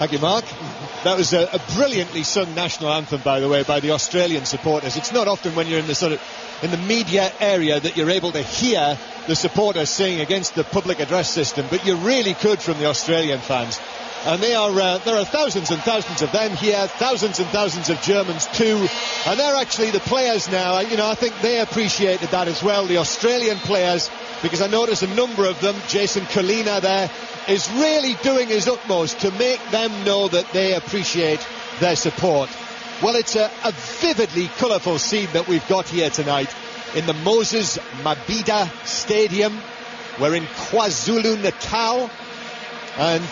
Thank you, Mark. That was a brilliantly sung national anthem, by the way, by the Australian supporters. It's not often when you're in the media area that you're able to hear the supporters sing against the public address system, but you really could from the Australian fans. And there are thousands and thousands of them here, thousands and thousands of Germans too, and they're actually the players now. I think they appreciated that as well, the Australian players, because I notice a number of them. Jason Colina there is really doing his utmost to make them know that they appreciate their support. Well, it's a vividly colourful scene that we've got here tonight in the Moses Mabhida Stadium. We're in KwaZulu-Natal, and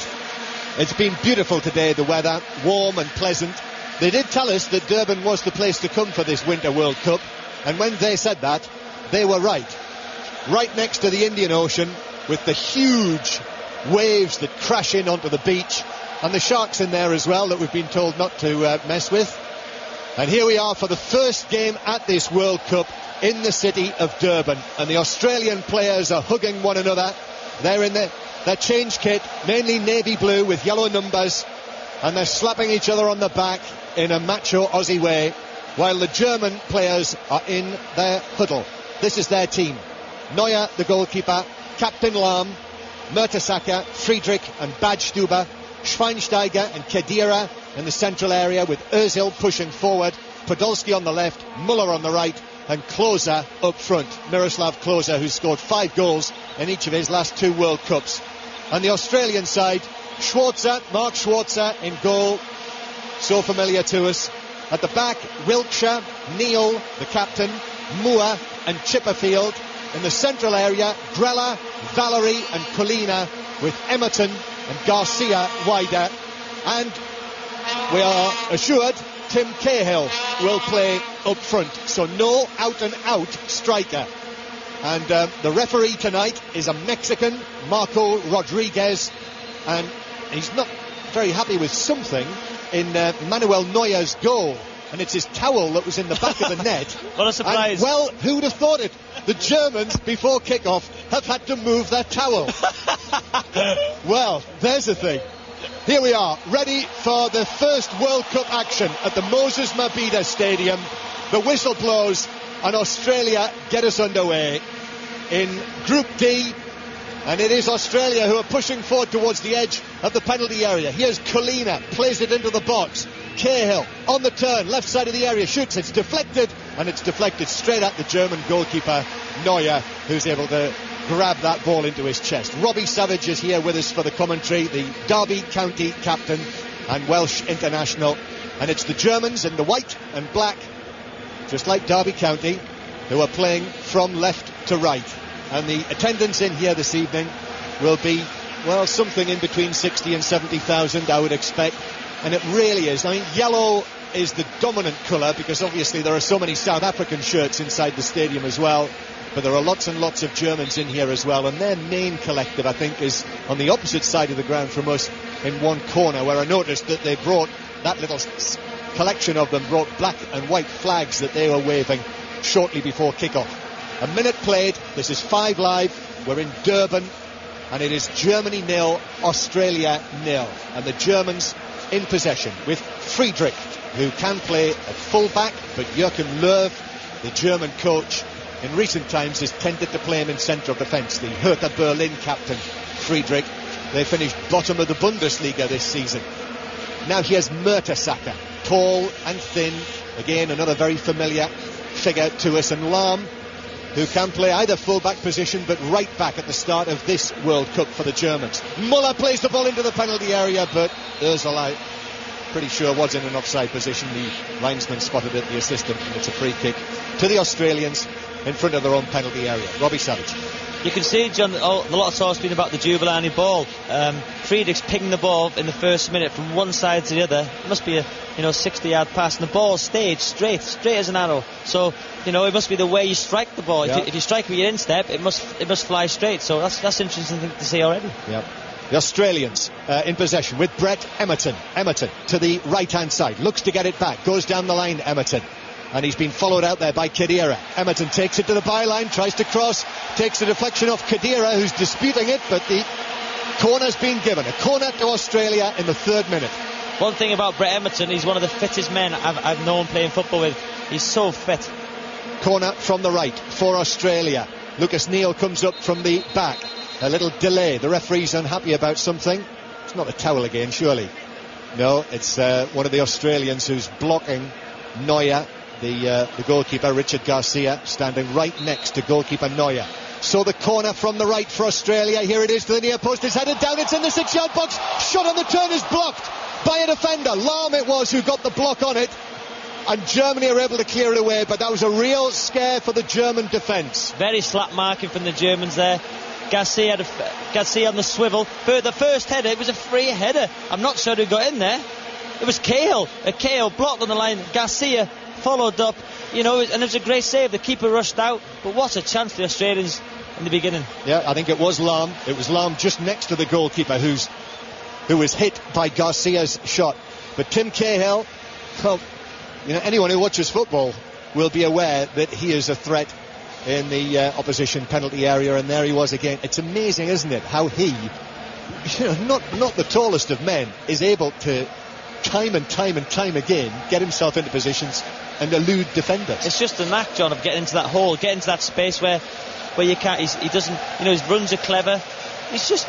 it's been beautiful today, the weather, warm and pleasant. They did tell us that Durban was the place to come for this Winter World Cup, and when they said that, they were right. Right next to the Indian Ocean, with the huge waves that crash in onto the beach, and the sharks in there as well that we've been told not to mess with. And here we are for the first game at this World Cup in the city of Durban, and the Australian players are hugging one another. They're in their change kit, mainly navy blue with yellow numbers, and they're slapping each other on the back in a macho Aussie way, while the German players are in their huddle. This is their team. Neuer, the goalkeeper, Captain Lahm, Mertesacker, Friedrich and Badstuber, Schweinsteiger and Khedira in the central area, with Ozil pushing forward, Podolski on the left, Muller on the right, and Klose up front. Miroslav Klose, who's scored 5 goals in each of his last 2 World Cups. And the Australian side, Mark Schwarzer in goal, so familiar to us. At the back, Wilkshire, Neil, the captain, Moore and Chipperfield. In the central area, Grella, Valerie and Colina, with Emerton and Garcia wider. And we are assured Tim Cahill will play up front, so no out-and-out striker. And the referee tonight is a Mexican, Marco Rodriguez, and he's not very happy with something in Manuel Neuer's goal, and it's his towel that was in the back of the net. What a surprise. And, well, who would have thought it? The Germans, before kick-off, have had to move their towel. Well, there's the thing. Here we are, ready for the first World Cup action at the Moses Mabhida Stadium. The whistle blows and Australia get us underway in Group D. And it is Australia who are pushing forward towards the edge of the penalty area. Here's Colina, plays it into the box. Cahill on the turn, left side of the area, shoots, it's deflected, and it's deflected straight at the German goalkeeper, Neuer, who's able to grab that ball into his chest. Robbie Savage is here with us for the commentary, the Derby County captain and Welsh international. And it's the Germans in the white and black, just like Derby County, who are playing from left to right. And the attendance in here this evening will be, well, something in between 60 and 70,000, I would expect. And it really is. I mean, yellow is the dominant colour, because obviously there are so many South African shirts inside the stadium as well. But there are lots and lots of Germans in here as well. And their main collective, I think, is on the opposite side of the ground from us in one corner, where I noticed that they brought, that little collection of them brought black and white flags that they were waving shortly before kick-off. A minute played. This is 5 Live. We're in Durban, and it is Germany 0, Australia 0. And the Germans in possession with Friedrich, who can play at full-back, but Joachim Löw, the German coach, in recent times has tended to play him in centre of defence. The Hertha Berlin captain, Friedrich. They finished bottom of the Bundesliga this season. Now here's Mertesacker, tall and thin. Again, another very familiar figure to us. And Lahm, who can play either full-back position but right back at the start of this World Cup for the Germans. Muller plays the ball into the penalty area, but Ozil, pretty sure, was in an offside position. The linesman spotted it, the assistant, and it's a free kick to the Australians in front of their own penalty area. Robbie Savage. You can see, John, a lot of talk's been about the Jubilani ball. Friedrich's picking the ball in the first minute from one side to the other. It must be a 60-yard pass, and the ball's stayed straight as an arrow. So it must be the way you strike the ball. Yeah. If you strike with your instep, it must fly straight. So that's interesting thing to see already. Yeah. The Australians in possession with Brett Emerton. Emerton to the right-hand side, looks to get it back, goes down the line, Emerton. And he's been followed out there by Khedira. Emerton takes it to the byline, tries to cross, takes the deflection off Khedira, who's disputing it, but the Corner's been given. A corner to Australia in the 3rd minute. One thing about Brett Emerton, he's one of the fittest men I've known playing football with. He's so fit. Corner from the right for Australia. Lucas Neal comes up from the back. A little delay. The referee's unhappy about something. It's not a towel again, surely. No, it's one of the Australians who's blocking Neuer, the goalkeeper, Richard Garcia, standing right next to goalkeeper Neuer. So the corner from the right for Australia. Here it is to the near post. It's headed down. It's in the 6-yard box. Shot on the turn is blocked by a defender. Lahm it was who got the block on it. And Germany are able to clear it away. But that was a real scare for the German defence. Very slack marking from the Germans there. Garcia on the swivel. For the first header, it was a free header. I'm not sure who got in there. It was Cahill. Cahill blocked on the line. Garcia followed up. And it was a great save. The keeper rushed out. But what a chance for the Australians in the beginning. Yeah, I think it was Lahm. It was Lahm just next to the goalkeeper who was hit by Garcia's shot. But Tim Cahill, well, anyone who watches football will be aware that he is a threat in the opposition penalty area, and there he was again. It's amazing, isn't it, how he, not the tallest of men, is able to time and time again get himself into positions and elude defenders. It's just the knack, John, of getting into that hole, getting into that space where you can't. He doesn't. His runs are clever. It's just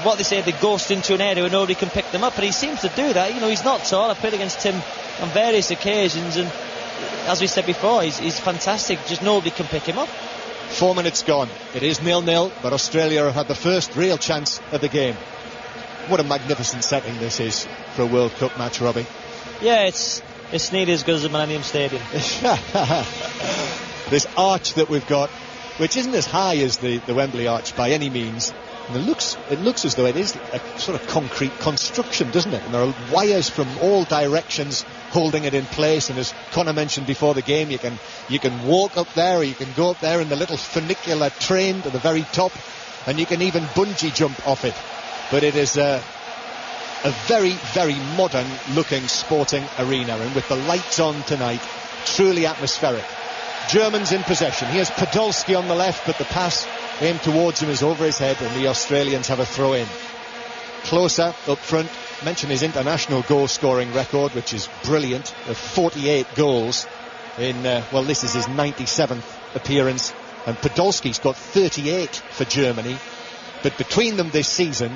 what they say, they ghost into an area where nobody can pick them up, and he seems to do that. He's not tall. I've played against him on various occasions, and as we said before, he's fantastic. Just nobody can pick him up. 4 minutes gone. It is 0-0, but Australia have had the first real chance of the game. What a magnificent setting this is for a World Cup match, Robbie. Yeah, it's nearly as good as the Millennium Stadium. This arch that we've got, which isn't as high as the Wembley arch by any means, and it looks as though it is a sort of concrete construction, doesn't it? And there are wires from all directions holding it in place, and as Connor mentioned before the game, you can walk up there, or you can go up there in the little funicular train to the very top, and you can even bungee jump off it. But it is a very, very modern looking sporting arena, and with the lights on tonight, truly atmospheric. Germans in possession. Here's Podolski on the left, but the pass aimed towards him is over his head, and the Australians have a throw in. Closer up front. Mention his international goal scoring record, which is brilliant, of 48 goals in this is his 97th appearance, and Podolski's got 38 for Germany, but between them this season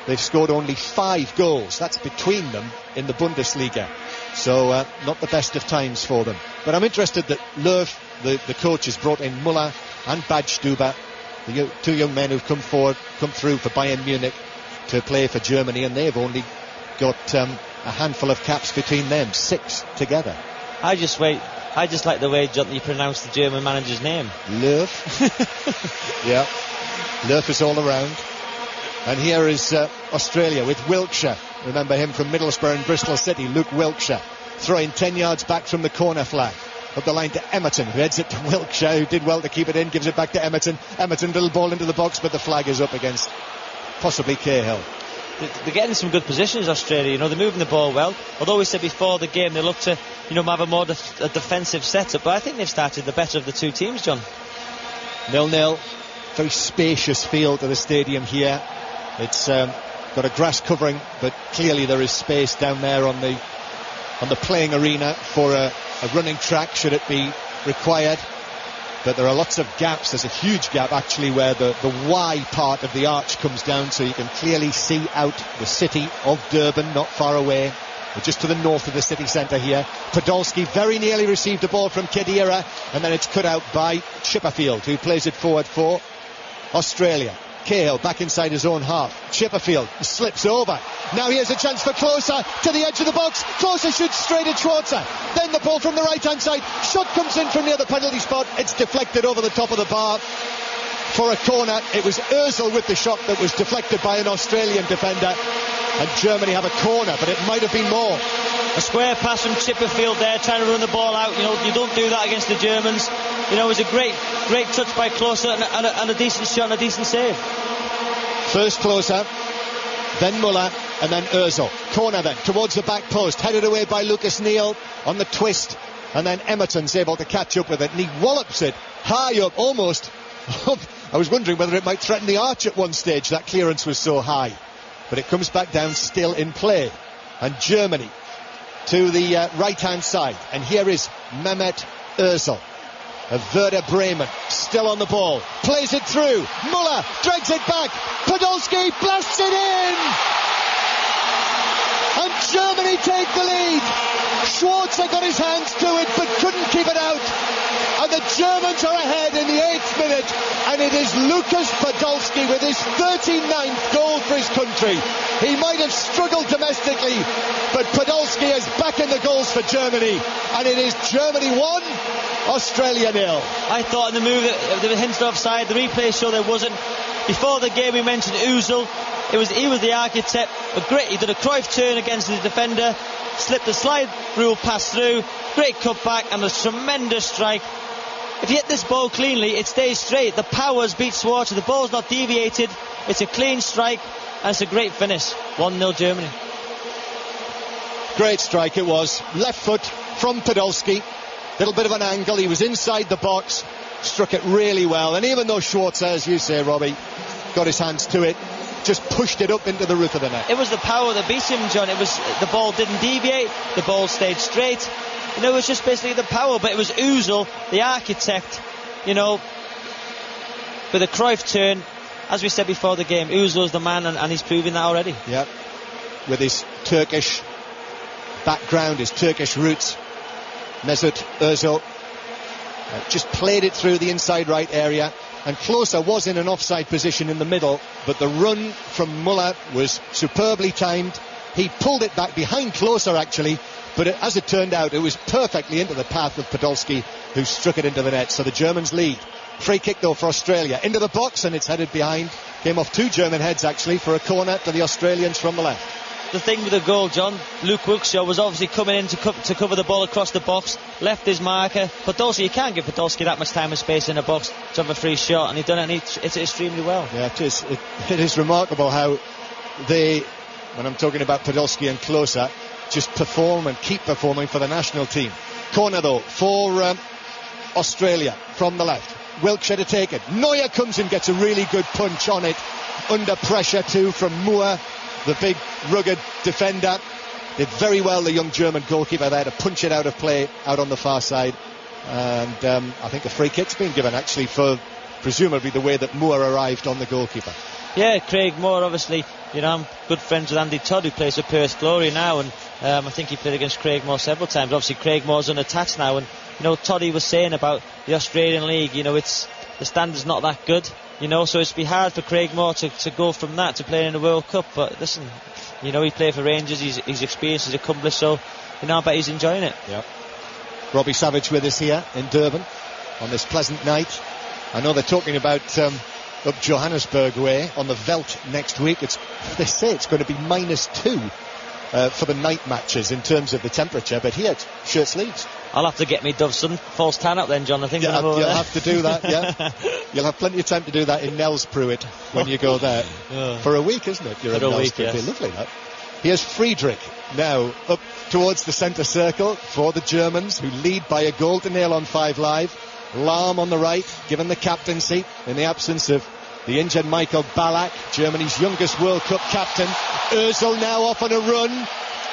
they've scored only 5 goals. That's between them in the Bundesliga, so not the best of times for them. But I'm interested that Löw, the coach, has brought in Muller and Badstuber, the two young men who've come through for Bayern Munich to play for Germany, and they've only got a handful of caps between them, 6 together. I just like the way, John, you pronounce the German manager's name. Löw. Yeah, Löw is all around. And here is Australia with Wilkshire. Remember him from Middlesbrough and Bristol City, Luke Wilkshire, throwing 10 yards back from the corner flag. Up the line to Emerton, who heads it to Wilkshire, who did well to keep it in, gives it back to Emerton. Emerton, little ball into the box, but the flag is up against possibly Cahill. They're getting some good positions, Australia. They're moving the ball well. Although we said before the game they look to, have a more a defensive setup. But I think they've started the better of the two teams, John. 0-0. Very spacious field to the stadium here. It's got a grass covering, but clearly there is space down there on the playing arena for a running track should it be required. But there are lots of gaps. There's a huge gap actually where the Y part of the arch comes down, so you can clearly see out the city of Durban, not far away. We're just to the north of the city centre here. Podolski very nearly received a ball from Khedira, and then it's cut out by Chipperfield, who plays it forward for Australia. Cahill back inside his own half. Chipperfield slips over. Now here's a chance for Klose to the edge of the box. Klose shoots straight at Schwarzer. Then the ball from the right hand side. Shot comes in from near the penalty spot. It's deflected over the top of the bar for a corner. It was Ozil with the shot that was deflected by an Australian defender, and Germany have a corner, but it might have been more. A square pass from Chipperfield there, trying to run the ball out. You don't do that against the Germans. It was a great touch by Klose and a decent shot and a decent save. First Klose, then Muller, and then Ozil. Corner then towards the back post, headed away by Lucas Neal on the twist, and then Emerton's able to catch up with it, and he wallops it high up, almost I was wondering whether it might threaten the arch at one stage, that clearance was so high. But it comes back down, still in play. And Germany to the right-hand side. And here is Mehmet Özil of Werder Bremen, still on the ball. Plays it through. Muller drags it back. Podolski blasts it in! And Germany take the lead. Schwarzer got his hands to it but couldn't keep it out. And the Germans are ahead in the 8th minute. And it is Lukas Podolski with his 39th goal for his country. He might have struggled domestically, but Podolski is back in the goals for Germany. And it is Germany 1, Australia 0. I thought in the move that there was hints of offside. The replay showed there wasn't. Before the game we mentioned Özil. He was the architect. He did a Cruyff turn against the defender, slipped a slide rule pass through, great cutback and a tremendous strike. If you hit this ball cleanly, it stays straight. The powers beat Schwarzer. The ball's not deviated. It's a clean strike and it's a great finish. 1-0 Germany. Great strike it was. Left foot from Podolski. Little bit of an angle. He was inside the box. Struck it really well. And even though Schwarzer, as you say, Robbie, got his hands to it, just pushed it up into the roof of the net. It was the power that beat him, John. It was the ball didn't deviate. The ball stayed straight. You know, it was just basically the power. But it was Özil, the architect, you know, with a Cruyff turn. As we said before the game, Özil's the man, and he's proving that already. Yeah, with his Turkish background, his Turkish roots, Mesut Özil just played it through the inside right area, and Klose was in an offside position in the middle, but the run from Muller was superbly timed. He pulled it back behind Klose actually, but as it turned out, it was perfectly into the path of Podolski, who struck it into the net. So the Germans lead. Free kick though for Australia, into the box, and it's headed behind. Came off 2 German heads actually for a corner to the Australians from the left. The thing with the goal, John, Luke Wilkshaw was obviously coming in to cover the ball across the box, left his marker. Podolski, you can't give Podolski that much time and space in the box to have a free shot, and he's done it, and it's extremely well. Yeah, it is. It is remarkable how they, when I'm talking about Podolski and Klose, just perform and keep performing for the national team. Corner though for Australia from the left. Wilkshaw to take it. Neuer comes and gets a really good punch on it. Under pressure too from Moore, the big rugged defender. Did very well, the young German goalkeeper there, to punch it out of play out on the far side. And I think a free kick's been given actually for presumably the way that Moore arrived on the goalkeeper. Yeah, Craig Moore, obviously, you know, I'm good friends with Andy Todd, who plays for Perth Glory now, and I think he played against Craig Moore several times. Obviously Craig Moore's unattached now, and you know, Toddy was saying about the Australian League, you know, it's the standard's not that good, you know, so it's be hard for Craig Moore to go from that to playing in the World Cup. But listen, you know, he played for Rangers, he's experienced, he's accomplished, so you know, I bet he's enjoying it. Yeah. Robbie Savage with us here in Durban on this pleasant night. I know they're talking about up Johannesburg way on the veldt next week. They say it's going to be -2 for the night matches in terms of the temperature, but here it's shirt sleeves. I'll have to get me Dove Sun false tan up then, John, I think. Yeah, you'll have to do that, yeah. You'll have plenty of time to do that in Nels Pruitt when you go there. For a week, isn't it? You're for a week, yes. Lovely, that. Here's Friedrich now up towards the centre circle for the Germans, who lead by a goal to nil on 5 Live. Lahm on the right, given the captaincy in the absence of the injured Michael Ballack, Germany's youngest World Cup captain. Özil now off on a run,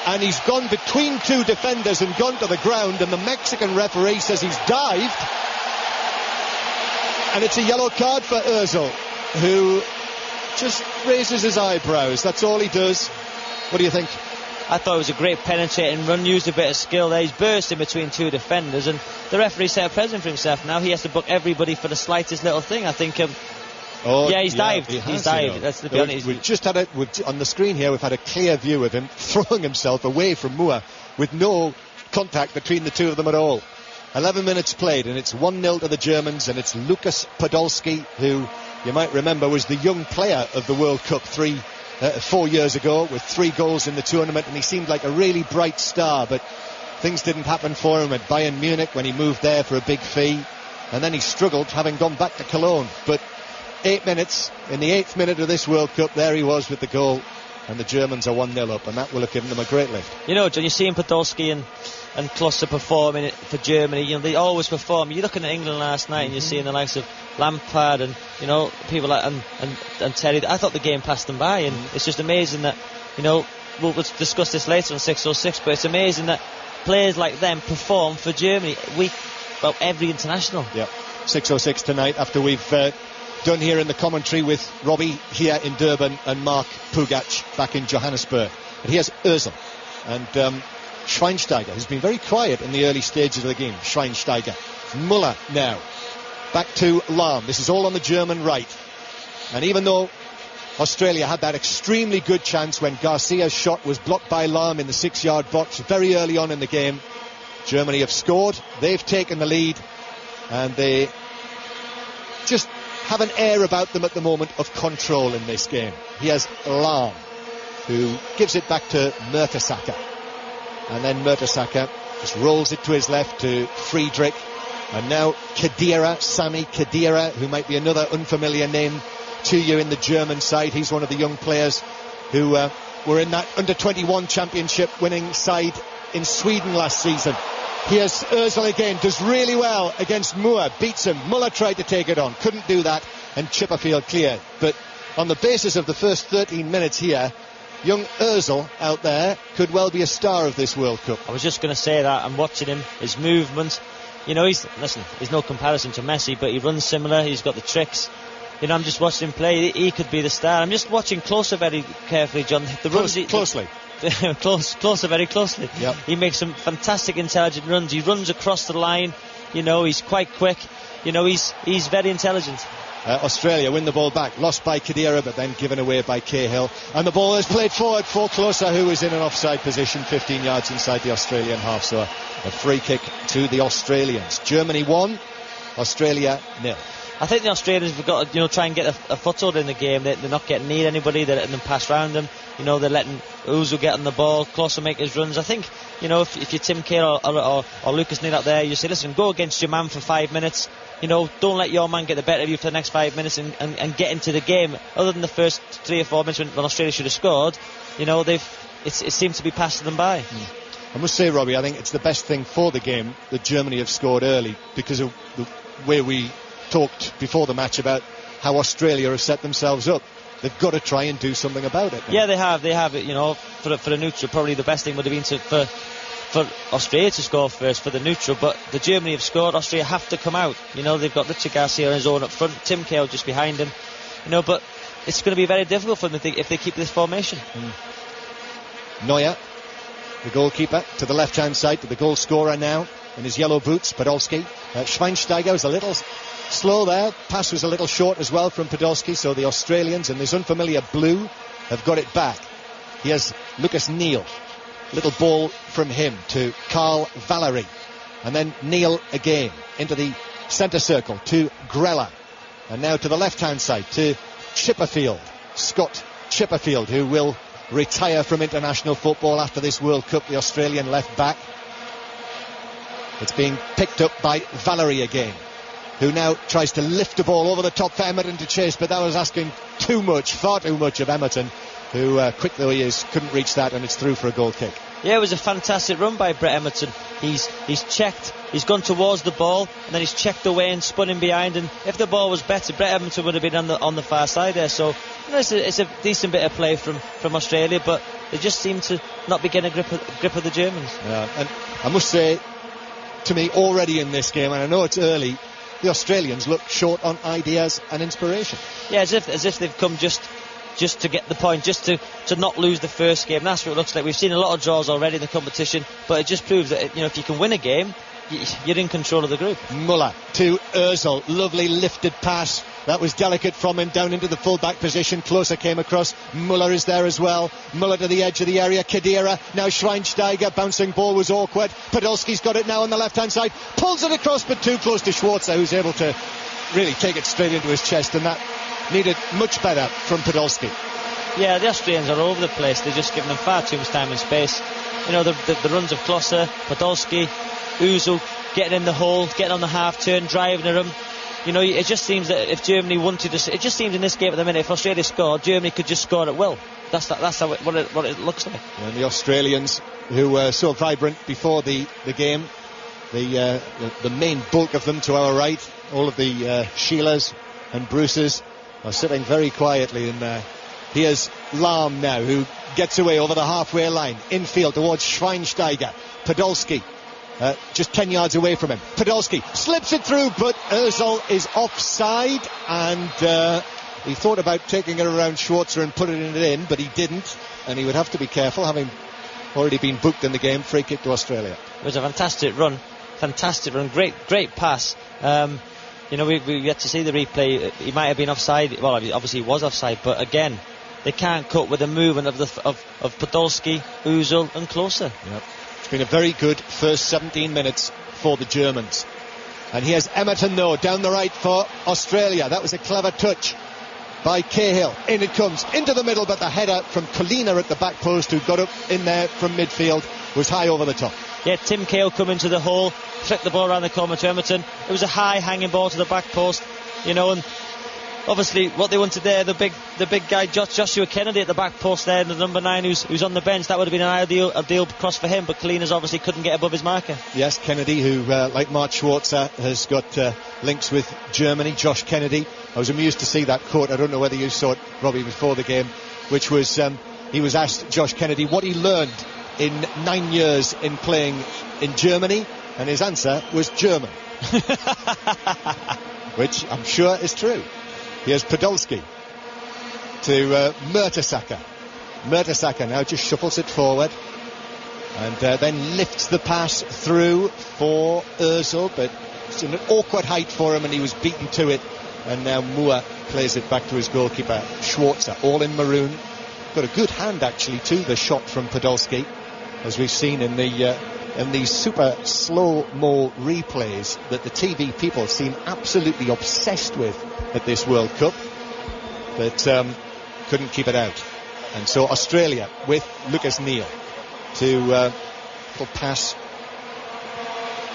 and he's gone between 2 defenders and gone to the ground, and the Mexican referee says he's dived, and it's a yellow card for Özil, who just raises his eyebrows. That's all he does. What do you think? I thought it was a great penetrating run, used a bit of skill there. He's burst in between 2 defenders, and the referee set a precedent for himself. Now he has to book everybody for the slightest little thing. I think he's dived. He's dived. That's the honest. We've just had on the screen here, we've had a clear view of him throwing himself away from Moore with no contact between the 2 of them at all. 11 minutes played, and it's 1-0 to the Germans, and it's Lukas Podolski, who you might remember was the young player of the World Cup 4 years ago, with 3 goals in the tournament, and he seemed like a really bright star, but things didn't happen for him at Bayern Munich when he moved there for a big fee, and then he struggled, having gone back to Cologne. But 8 minutes, in the 8th minute of this World Cup, there he was with the goal and the Germans are 1-0 up, and that will have given them a great lift. You know, John, you're seeing Podolski and Klose performing it for Germany. You know, they always perform. You're looking at England last night, and you're seeing the likes of Lampard and, you know, people like and Terry. I thought the game passed them by, and it's just amazing that, you know, we'll discuss this later on 606, but it's amazing that players like them perform for Germany every international. Yeah, 606 tonight, after we've done here in the commentary with Robbie here in Durban and Mark Pugac back in Johannesburg. And here's Ozil and Schweinsteiger, who's been very quiet in the early stages of the game. Schweinsteiger, Müller now, back to Lahm. This is all on the German right. And even though Australia had that extremely good chance when Garcia's shot was blocked by Lahm in the 6-yard box very early on in the game, Germany have scored, they've taken the lead, and they just have an air about them at the moment of control in this game. Here's Lahm, who gives it back to Mertesacker, and then Mertesacker just rolls it to his left to Friedrich, and now Khedira, Sami Khedira, who might be another unfamiliar name to you in the German side. He's one of the young players who were in that under-21 championship winning side in Sweden last season. Here's Ozil again, does really well against Moore, beats him. Müller tried to take it on, couldn't do that, and Chipperfield cleared. But on the basis of the first 13 minutes here, young Ozil out there could well be a star of this World Cup. I was just going to say that. I'm watching him, his movement. You know, he's no comparison to Messi, but he runs similar, he's got the tricks. You know, I'm just watching him play. He could be the star. I'm just watching Klose very carefully, John. Closely. Klose very closely. Yep. He makes some fantastic, intelligent runs. He runs across the line. You know, he's quite quick. You know, he's very intelligent. Australia win the ball back, lost by Khedira, but then given away by Cahill. And the ball is played forward for Klose, who is in an offside position, 15 yards inside the Australian half. So a free kick to the Australians. Germany 1, Australia 0. I think the Australians have got to, try and get a foothold in the game. They're not getting near anybody. They're letting them pass round them. You know, they're letting Uzu get on the ball, Klose make his runs. I think, if you're Tim Cahill or Lucas Neal out there, you say, listen, go against your man for 5 minutes. Don't let your man get the better of you for the next 5 minutes and get into the game. Other than the first 3 or 4 minutes when Australia should have scored, it seemed to be passing them by. I must say, Robbie, I think it's the best thing for the game that Germany have scored early, because of the way we talked before the match about how Australia have set themselves up. They've got to try and do something about it now. Yeah, they have it. For the neutral, probably the best thing would have been for Australia to score first for the neutral, but the Germany have scored. Australia have to come out. They've got Richard Garcia on his own up front, Tim Cahill just behind him. But it's going to be very difficult for them if they keep this formation. Neuer, the goalkeeper, to the left-hand side, to the goal scorer now in his yellow boots, Podolski. Schweinsteiger was a little slow there. Pass was a little short as well from Podolski, so the Australians in this unfamiliar blue have got it back. Here's Lucas Neal. Little ball from him to Carl Valery, and then Neal again into the centre circle to Grella, and now to the left hand side to Chipperfield, Scott Chipperfield, who will retire from international football after this World Cup, the Australian left back. It's being picked up by Valery again, who now tries to lift the ball over the top for Emerton to chase, but that was asking too much, far too much of Emerton, who, quick though he is, couldn't reach that, and it's through for a goal kick. Yeah, it was a fantastic run by Brett Emerton. He's checked, he's gone towards the ball, and then he's checked away and spun in behind, and if the ball was better, Brett Emerton would have been on the far side there. So it's a decent bit of play from Australia, but they just seem to not be getting a grip of the Germans. Yeah, and I must say, to me, already in this game, and I know it's early, the Australians look short on ideas and inspiration. Yeah, as if they've come just to get the point, just to not lose the first game. That's what it looks like. We've seen a lot of draws already in the competition, but it just proves that if you can win a game, you're in control of the group. Müller to Ozil, lovely lifted pass. That was delicate from him down into the full-back position. Klose came across. Müller is there as well. Müller to the edge of the area. Khedira. Now Schweinsteiger. Bouncing ball was awkward. Podolski's got it now on the left-hand side. Pulls it across, but too close to Schwarzer, who's able to really take it straight into his chest, and that needed much better from Podolski. Yeah, the Australians are all over the place. They're just giving them far too much time and space. The runs of Klose, Podolski, Ozil getting in the hole, getting on the half turn, driving at him. It just seems that if Germany wanted to, it just seems in this game at the minute, if Australia scored, Germany could just score at will. That's what it looks like. And the Australians, who were so vibrant before the game, the main bulk of them to our right, all of the Sheilas and Bruces, are sitting very quietly in there. Here's Lahm now, who gets away over the halfway line, infield towards Schweinsteiger. Podolski just 10 yards away from him. Podolski slips it through, but Ozil is offside, and he thought about taking it around Schwarzer and putting it in, but he didn't, and he would have to be careful, having already been booked in the game. Free kick to Australia. It was a fantastic run, great pass. We yet to see the replay. He might have been offside. Well, obviously he was offside, but again, they can't cope with the movement of Podolski, Ozil and Klose. Yep. It's been a very good first 17 minutes for the Germans. And here's Emerton though, down the right for Australia. That was a clever touch by Cahill. In it comes, into the middle, but the header from Colina at the back post, who got up in there from midfield, was high over the top. Yeah, Tim Cahill come into the hole, flicked the ball around the corner to Emerton. It was a high hanging ball to the back post, and obviously what they wanted there, the big guy Joshua Kennedy at the back post there, the number 9 who's on the bench, that would have been an ideal cross for him, but Colina's obviously couldn't get above his marker. Yes, Kennedy, who like Mark Schwarzer has got links with Germany. Josh Kennedy, I was amused to see that quote. I don't know whether you saw it, Robbie, before the game, which was he was asked, Josh Kennedy, what he learned in 9 years in playing in Germany, and his answer was German. Which I'm sure is true. Here's Podolski to Mertesacker. Mertesacker now just shuffles it forward and then lifts the pass through for Ozil, but it's an awkward height for him and he was beaten to it, and now Moore plays it back to his goalkeeper Schwarzer, all in maroon. Got a good hand actually to the shot from Podolski, as we've seen in these super slow-mo replays that the TV people seem absolutely obsessed with at this World Cup, but couldn't keep it out. And so Australia with Lucas Neal to pass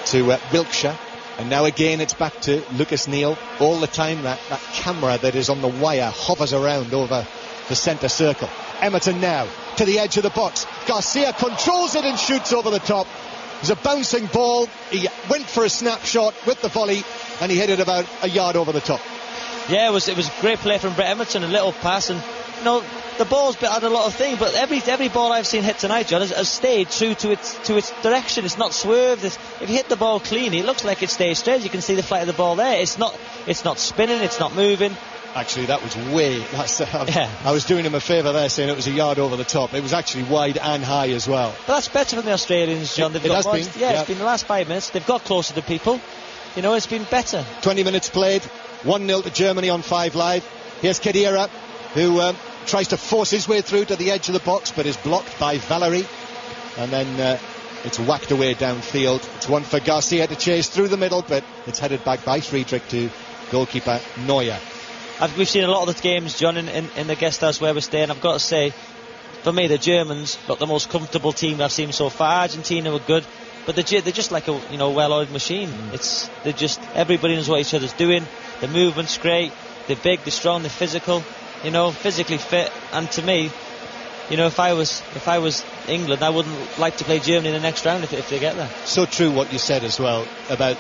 to Wilkshire, and now again it's back to Lucas Neal. All the time that camera that is on the wire hovers around over the centre circle. Emerton now to the edge of the box. Garcia controls it and shoots over the top. It was a bouncing ball. He went for a snapshot with the volley and he hit it about a yard over the top. Yeah, it was great play from Brett Emerton, a little pass, and the ball's had a lot of things, but every ball I've seen hit tonight, John, has stayed true to its direction. It's not swerved. If you hit the ball cleanly, it looks like it stays straight. You can see the flight of the ball there. It's not spinning. It's not moving. Actually, that was I was doing him a favour there, saying it was a yard over the top. It was actually wide and high as well. But that's better than the Australians, John. It has been. Yeah, it's been the last 5 minutes. They've got closer to people. It's been better. 20 minutes played. 1-0 to Germany on 5 Live. Here's Khedira, who tries to force his way through to the edge of the box, but is blocked by Valery. And then it's whacked away downfield. It's one for Garcia to chase through the middle, but it's headed back by Friedrich to goalkeeper Neuer. We've seen a lot of the games, John, in the guest house where we're staying. I've got to say, for me, the Germans got the most comfortable team I've seen so far. Argentina were good, but they're just like a well-oiled machine. Everybody knows what each other's doing. The movement's great. They're big, they're strong, they're physical. Physically fit. And to me, if I was England, I wouldn't like to play Germany in the next round if they get there. So true what you said as well about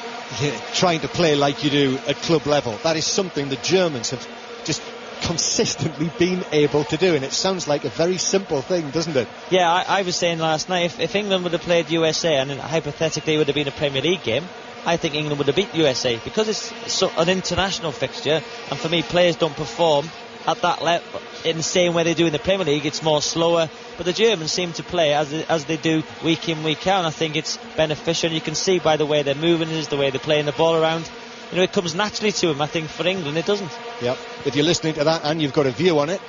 trying to play like you do at club level. That is something the Germans have just consistently been able to do, and it sounds like a very simple thing, doesn't it? Yeah, I was saying last night, if England would have played USA and hypothetically it would have been a Premier League game, I think England would have beat USA, because it's an international fixture, and for me, players don't perform at that level in the same way they do in the Premier League. It's more slower, but the Germans seem to play as they do week in, week out, and I think it's beneficial. You can see by the way they're moving, the way they're playing the ball around. It comes naturally to them. I think for England it doesn't. Yep. If you're listening to that and you've got a view on it,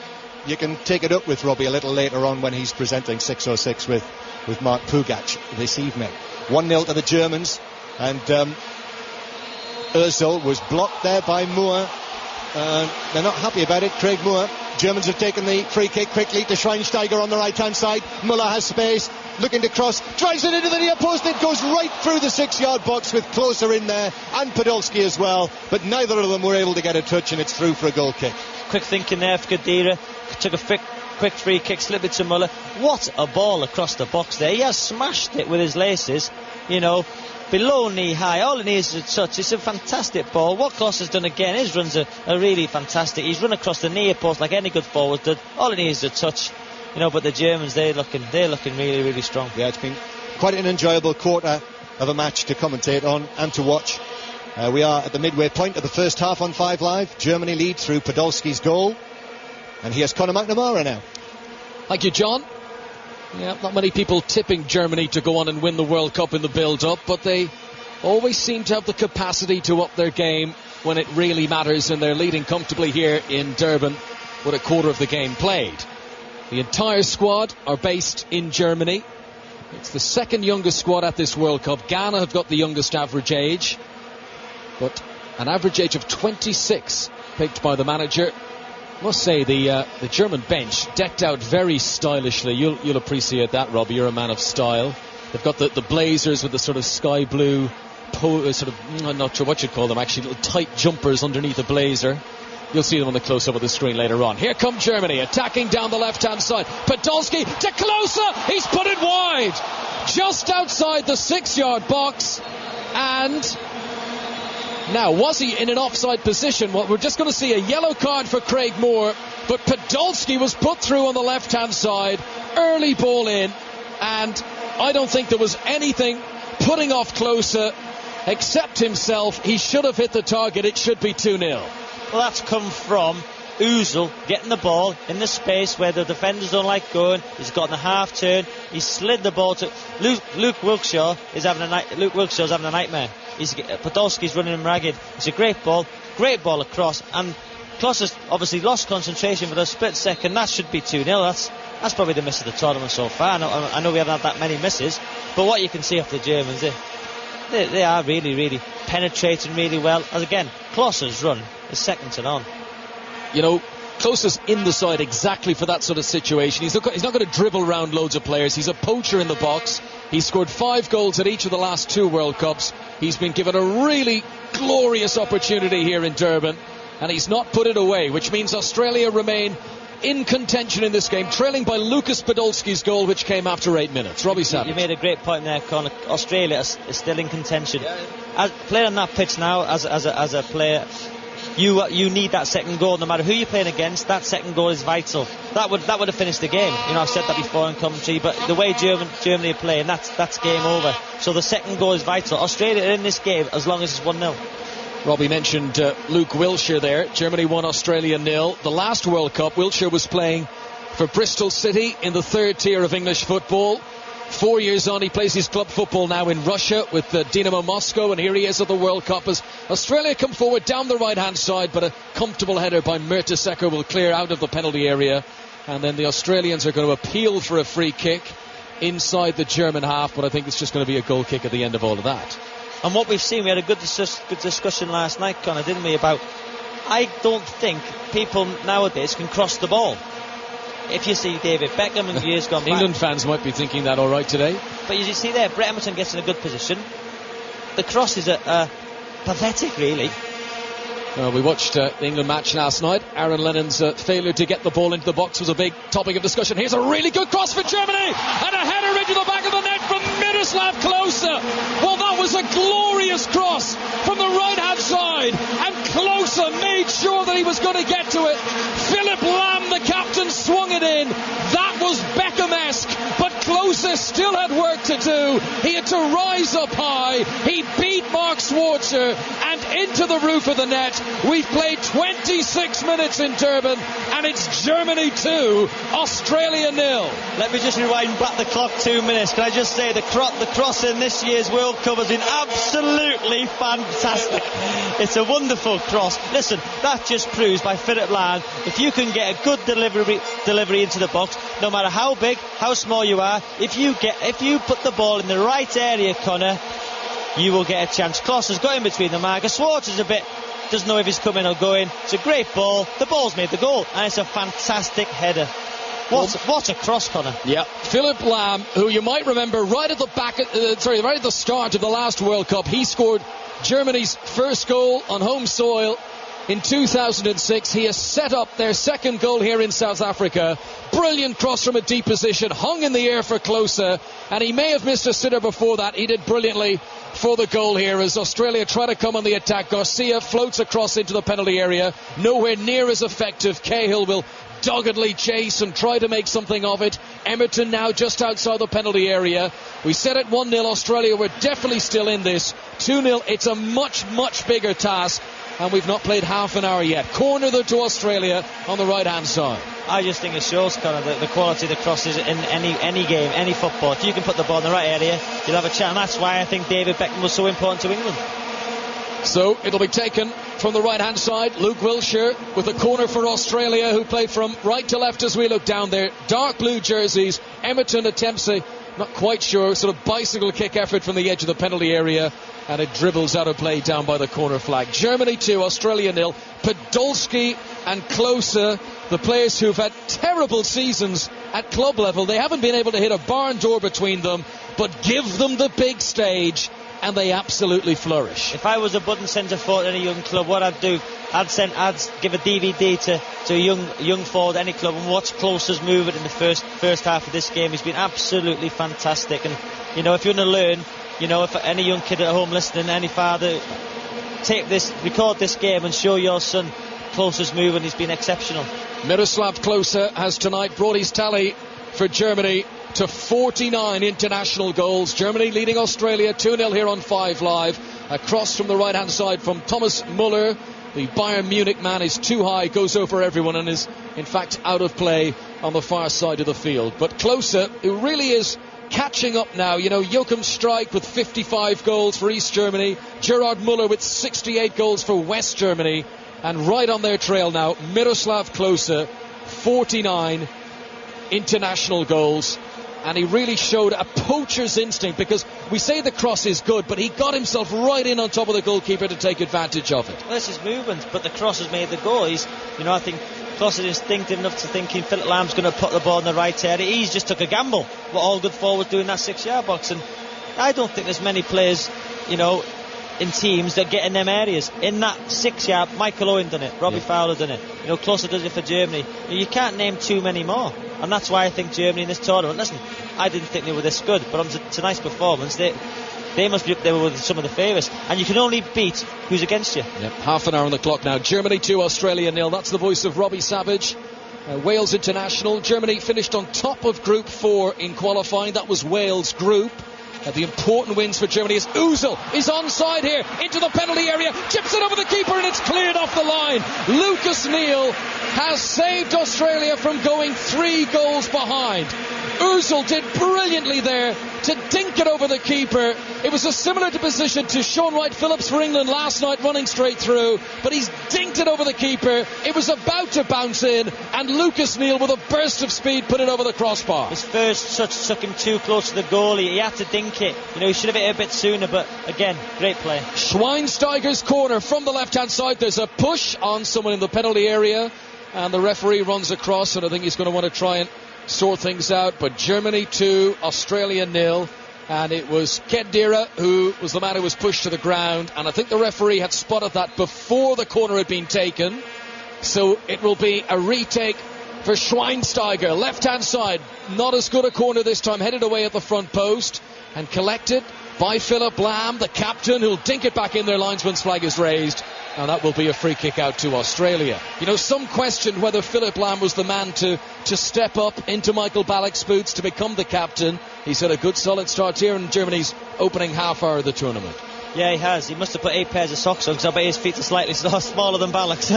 you can take it up with Robbie a little later on when he's presenting 606 with Mark Pugac this evening. 1-0 to the Germans, and Ozil was blocked there by Moore. They're not happy about it. Craig Moore. Germans have taken the free kick quickly to Schweinsteiger on the right hand side. Muller has space, looking to cross, drives it into the near post. It goes right through the 6-yard box with Klose in there and Podolski as well, but neither of them were able to get a touch, and it's through for a goal kick. Quick thinking there for Khedira. Took a quick free kick, slip it to Muller. What a ball across the box there. He has smashed it with his laces, you know, below knee high. All it needs is a touch. It's a fantastic ball. What Kloss has done again, his runs are really fantastic. He's run across the near post like any good forward did. All it needs is a touch, you know, but the Germans, they're looking really, really strong. Yeah, it's been quite an enjoyable quarter of a match to commentate on and to watch. We are at the midway point of the first half on 5 Live. Germany lead through Podolski's goal. And here's Conor McNamara now. Thank you, John. Yeah, not many people tipping Germany to go on and win the World Cup in the build-up, but they always seem to have the capacity to up their game when it really matters, and they're leading comfortably here in Durban with a quarter of the game played. The entire squad are based in Germany. It's the second youngest squad at this World Cup. Ghana have got the youngest average age, but an average age of 26 picked by the manager. I must say the German bench decked out very stylishly. You'll appreciate that, Robbie. You're a man of style. They've got the blazers with the sort of sky blue, I'm not sure what you'd call them actually, little tight jumpers underneath the blazer. You'll see them on the close-up of the screen later on. Here come Germany, attacking down the left-hand side. Podolski to Klose. He's put it wide, just outside the 6-yard box. And now, was he in an offside position? Well, we're just going to see a yellow card for Craig Moore, but Podolski was put through on the left-hand side. Early ball in, and I don't think there was anything putting off Klose except himself. He should have hit the target. It should be 2-0. Well, that's come from Ozil getting the ball in the space where the defenders don't like going. He's gotten a half turn. He slid the ball to Luke Wilkshaw's having a nightmare. Podolski's running him ragged. It's a great ball across, and Kloss has obviously lost concentration for a split second. That should be 2-0. That's probably the miss of the tournament so far. I know we haven't had that many misses, but what you can see off the Germans, they are really, really penetrating really well. As again, Kloss's run is second to none. You know, Klose is in the side exactly for that sort of situation. He's not going to dribble around loads of players. He's a poacher in the box. He's scored 5 goals at each of the last 2 World Cups. He's been given a really glorious opportunity here in Durban, and he's not put it away, which means Australia remain in contention in this game, trailing by Lucas Podolski's goal, which came after 8 minutes. Robbie Savage. You made a great point there, Conor. Australia is still in contention. As playing on that pitch now, as a player, you need that second goal. No matter who you're playing against, that second goal is vital. That would have finished the game. You know, I've said that before in commentary, but the way Germany are playing, that's game over. So the second goal is vital. Australia are in this game as long as it's 1-0. Robbie mentioned Luke Wilshere there. Germany won, Australia 0. The last World Cup, Wilshere was playing for Bristol City in the 3rd tier of English football. 4 years on, he plays his club football now in Russia with Dynamo Moscow, and here he is at the World Cup as Australia come forward down the right-hand side, but a comfortable header by Mertesacker will clear out of the penalty area, and then the Australians are going to appeal for a free kick inside the German half, but I think it's just going to be a goal kick at the end of all of that. And what we've seen, we had a good discussion last night, Conor, didn't we, about I don't think people nowadays can cross the ball. If you see David Beckham in years gone back, England fans might be thinking that all right today. But you see there, Brett Emerson gets in a good position. The crosses are pathetic, really. Well, we watched the England match last night. Aaron Lennon's failure to get the ball into the box was a big topic of discussion. Here's a really good cross for Germany, and a header into the back of the net from Miroslav Klose. Well, that was a glorious cross from the right-hand side, and Klose made sure that he was going to get to it. Philip Lam, the captain, swung it in. That was Beckham-esque, but Klose still had work to do. He had to rise up high. He beat Mark Schwarzer and into the roof of the net. We've played 26 minutes in Durban, and it's Germany 2, Australia 0. Let me just rewind back the clock 2 minutes. Can I just say the cross in this year's World Cup has been absolutely fantastic. It's a wonderful cross. Listen, that just proves by Philip Lahm, if you can get a good delivery into the box, no matter how big, how small you are, if you put the ball in the right area, Conor, you will get a chance. Klose has got in between the marker. Schwartz is doesn't know if he's coming or going. It's a great ball. The ball's made the goal, and it's a fantastic header. What a cross, Conor. Yeah, Philip Lahm, who you might remember right at the start of the last World Cup, he scored Germany's first goal on home soil in 2006. He has set up their second goal here in South Africa. Brilliant cross from a deep position, hung in the air for Klose, and he may have missed a sitter before that. He did brilliantly for the goal here as Australia try to come on the attack. Garcia floats across into the penalty area, nowhere near as effective. Cahill will doggedly chase and try to make something of it. Emerton now just outside the penalty area. We said it 1-0 Australia. We're definitely still in this. 2-0, it's a much bigger task, and we've not played half an hour yet. Corner to Australia on the right hand side. I just think it shows kind of the quality of the crosses in any game, any football. If you can put the ball in the right area, you'll have a chance, and that's why I think David Beckham was so important to England. So it'll be taken from the right hand side. Luke Wilshere with a corner for Australia, who play from right to left as we look down there. Dark blue jerseys. Emerton attempts a, not quite sure, sort of bicycle kick effort from the edge of the penalty area, and it dribbles out of play down by the corner flag. Germany 2, Australia 0. Podolski and Klose, the players who've had terrible seasons at club level, they haven't been able to hit a barn door between them, but give them the big stage and they absolutely flourish. If I was a budding centre forward in a young club, what I'd do, I'd give a DVD to a young forward any club and watch Klose's movement in the first half of this game. He's been absolutely fantastic, and you know, if you want to learn, you know, if any young kid at home listening, any father, record this game and show your son Klose's movement. He's been exceptional. Miroslav Klose has tonight brought his tally for Germany to 49 international goals. Germany leading Australia 2-0 here on 5 Live. A cross from the right hand side from Thomas Muller. The Bayern Munich man is too high, goes over everyone, and is in fact out of play on the far side of the field. But Klose, who really is catching up now, you know, Joachim Streich with 55 goals for East Germany, Gerard Muller with 68 goals for West Germany, and right on their trail now, Miroslav Klose, 49 international goals. And he really showed a poacher's instinct, because we say the cross is good, but he got himself right in on top of the goalkeeper to take advantage of it. Well, this is movement, but the cross has made the goal. I think Klose is instinctive enough to thinking Philip Lamb's going to put the ball in the right area. He's just took a gamble. What all good forwards do in that 6-yard box, and I don't think there's many players, you know, in teams that get in them areas. In that 6-yard, Michael Owen done it, Robbie Fowler done it, you know, Klose does it for Germany. You can't name too many more, and that's why I think Germany in this tournament, listen, I didn't think they were this good, but on tonight's performance, they must be up there with some of the favourites, and you can only beat who's against you. Yep, half an hour on the clock now. Germany 2, Australia 0. That's the voice of Robbie Savage, Wales international. Germany finished on top of Group 4 in qualifying. That was Wales' group. The important wins for Germany is Ozil is onside here into the penalty area, chips it over the keeper, and it's cleared off the line. Lucas Neal has saved Australia from going 3 goals behind. Ozil did brilliantly there to dink it over the keeper. It was a similar position to Sean Wright-Phillips for England last night, running straight through, but he's dinked it over the keeper. It was about to bounce in, and Lucas Neal with a burst of speed put it over the crossbar. His first touch took him too close to the goalie. He had to dink it. You know, he should have hit it a bit sooner, but again, great play. Schweinsteiger's corner from the left-hand side. There's a push on someone in the penalty area, and the referee runs across, and I think he's going to want to try and sort things out. But Germany 2, Australia 0, and it was Kedira who was the man who was pushed to the ground, and I think the referee had spotted that before the corner had been taken. So it will be a retake for Schweinsteiger, left-hand side. Not as good a corner this time, headed away at the front post and collected by Philip Lamb, the captain, who'll dink it back in there. Linesman's flag is raised, and that will be a free kick out to Australia. You know, some questioned whether Philip Lamb was the man to step up into Michael Ballack's boots to become the captain. He's had a good solid start here in Germany's opening half hour of the tournament. Yeah, he has. He must have put 8 pairs of socks on, because I bet his feet are slightly smaller than Ballack's.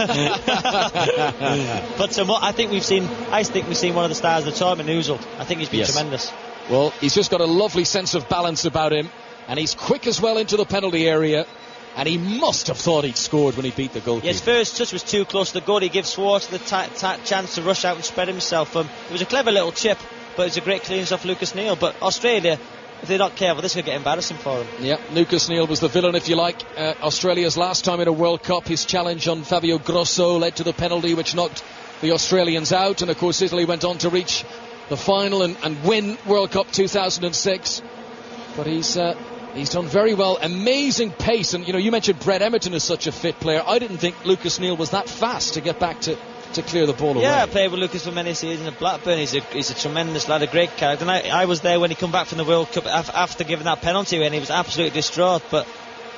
But I think we've seen one of the stars of the tournament, Ozil. I think he's been tremendous. Well, he's just got a lovely sense of balance about him, and he's quick as well into the penalty area. And he must have thought he'd scored when he beat the goalkeeper. Yeah, his first touch was too close to the goal. He gives Schwartz the chance to rush out and spread himself. It was a clever little chip, but it was a great clearance off Lucas Neal. But Australia, if they're not careful, this could get embarrassing for them. Yeah, Lucas Neal was the villain, if you like. Australia's last time in a World Cup, his challenge on Fabio Grosso led to the penalty which knocked the Australians out. And of course Italy went on to reach the final and win World Cup 2006. But he's He's done very well. Amazing pace. And, you mentioned Brett Emerton is such a fit player. I didn't think Lucas Neal was that fast to get back to clear the ball away. Yeah, I played with Lucas for many seasons at Blackburn. He's a tremendous lad, a great character. And I was there when he come back from the World Cup after giving that penalty, and he was absolutely distraught. But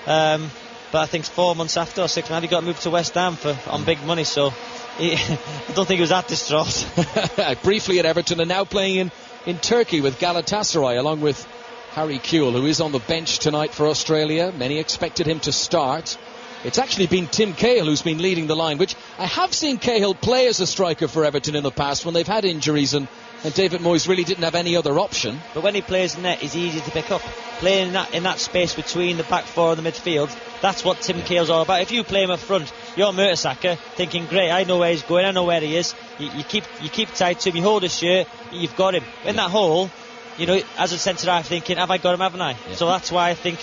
I think 4 months after, or 6 months, he got moved to West Ham on big money. So I don't think he was that distraught. Briefly at Everton, and now playing in Turkey with Galatasaray, along with Harry Kewell, who is on the bench tonight for Australia. Many expected him to start. It's actually been Tim Cahill who's been leading the line, which I have seen Cahill play as a striker for Everton in the past when they've had injuries and David Moyes really didn't have any other option. But when he plays in net, he's easy to pick up. Playing in that space between the back four and the midfield, that's what Tim Cahill's all about. If you play him up front, you're Mertesacker thinking, great, I know where he's going, I know where he is. You keep tight to him, you hold his shirt, you've got him. In that hole, as a centre half, thinking, have I got him, haven't I? Yeah. So that's why I think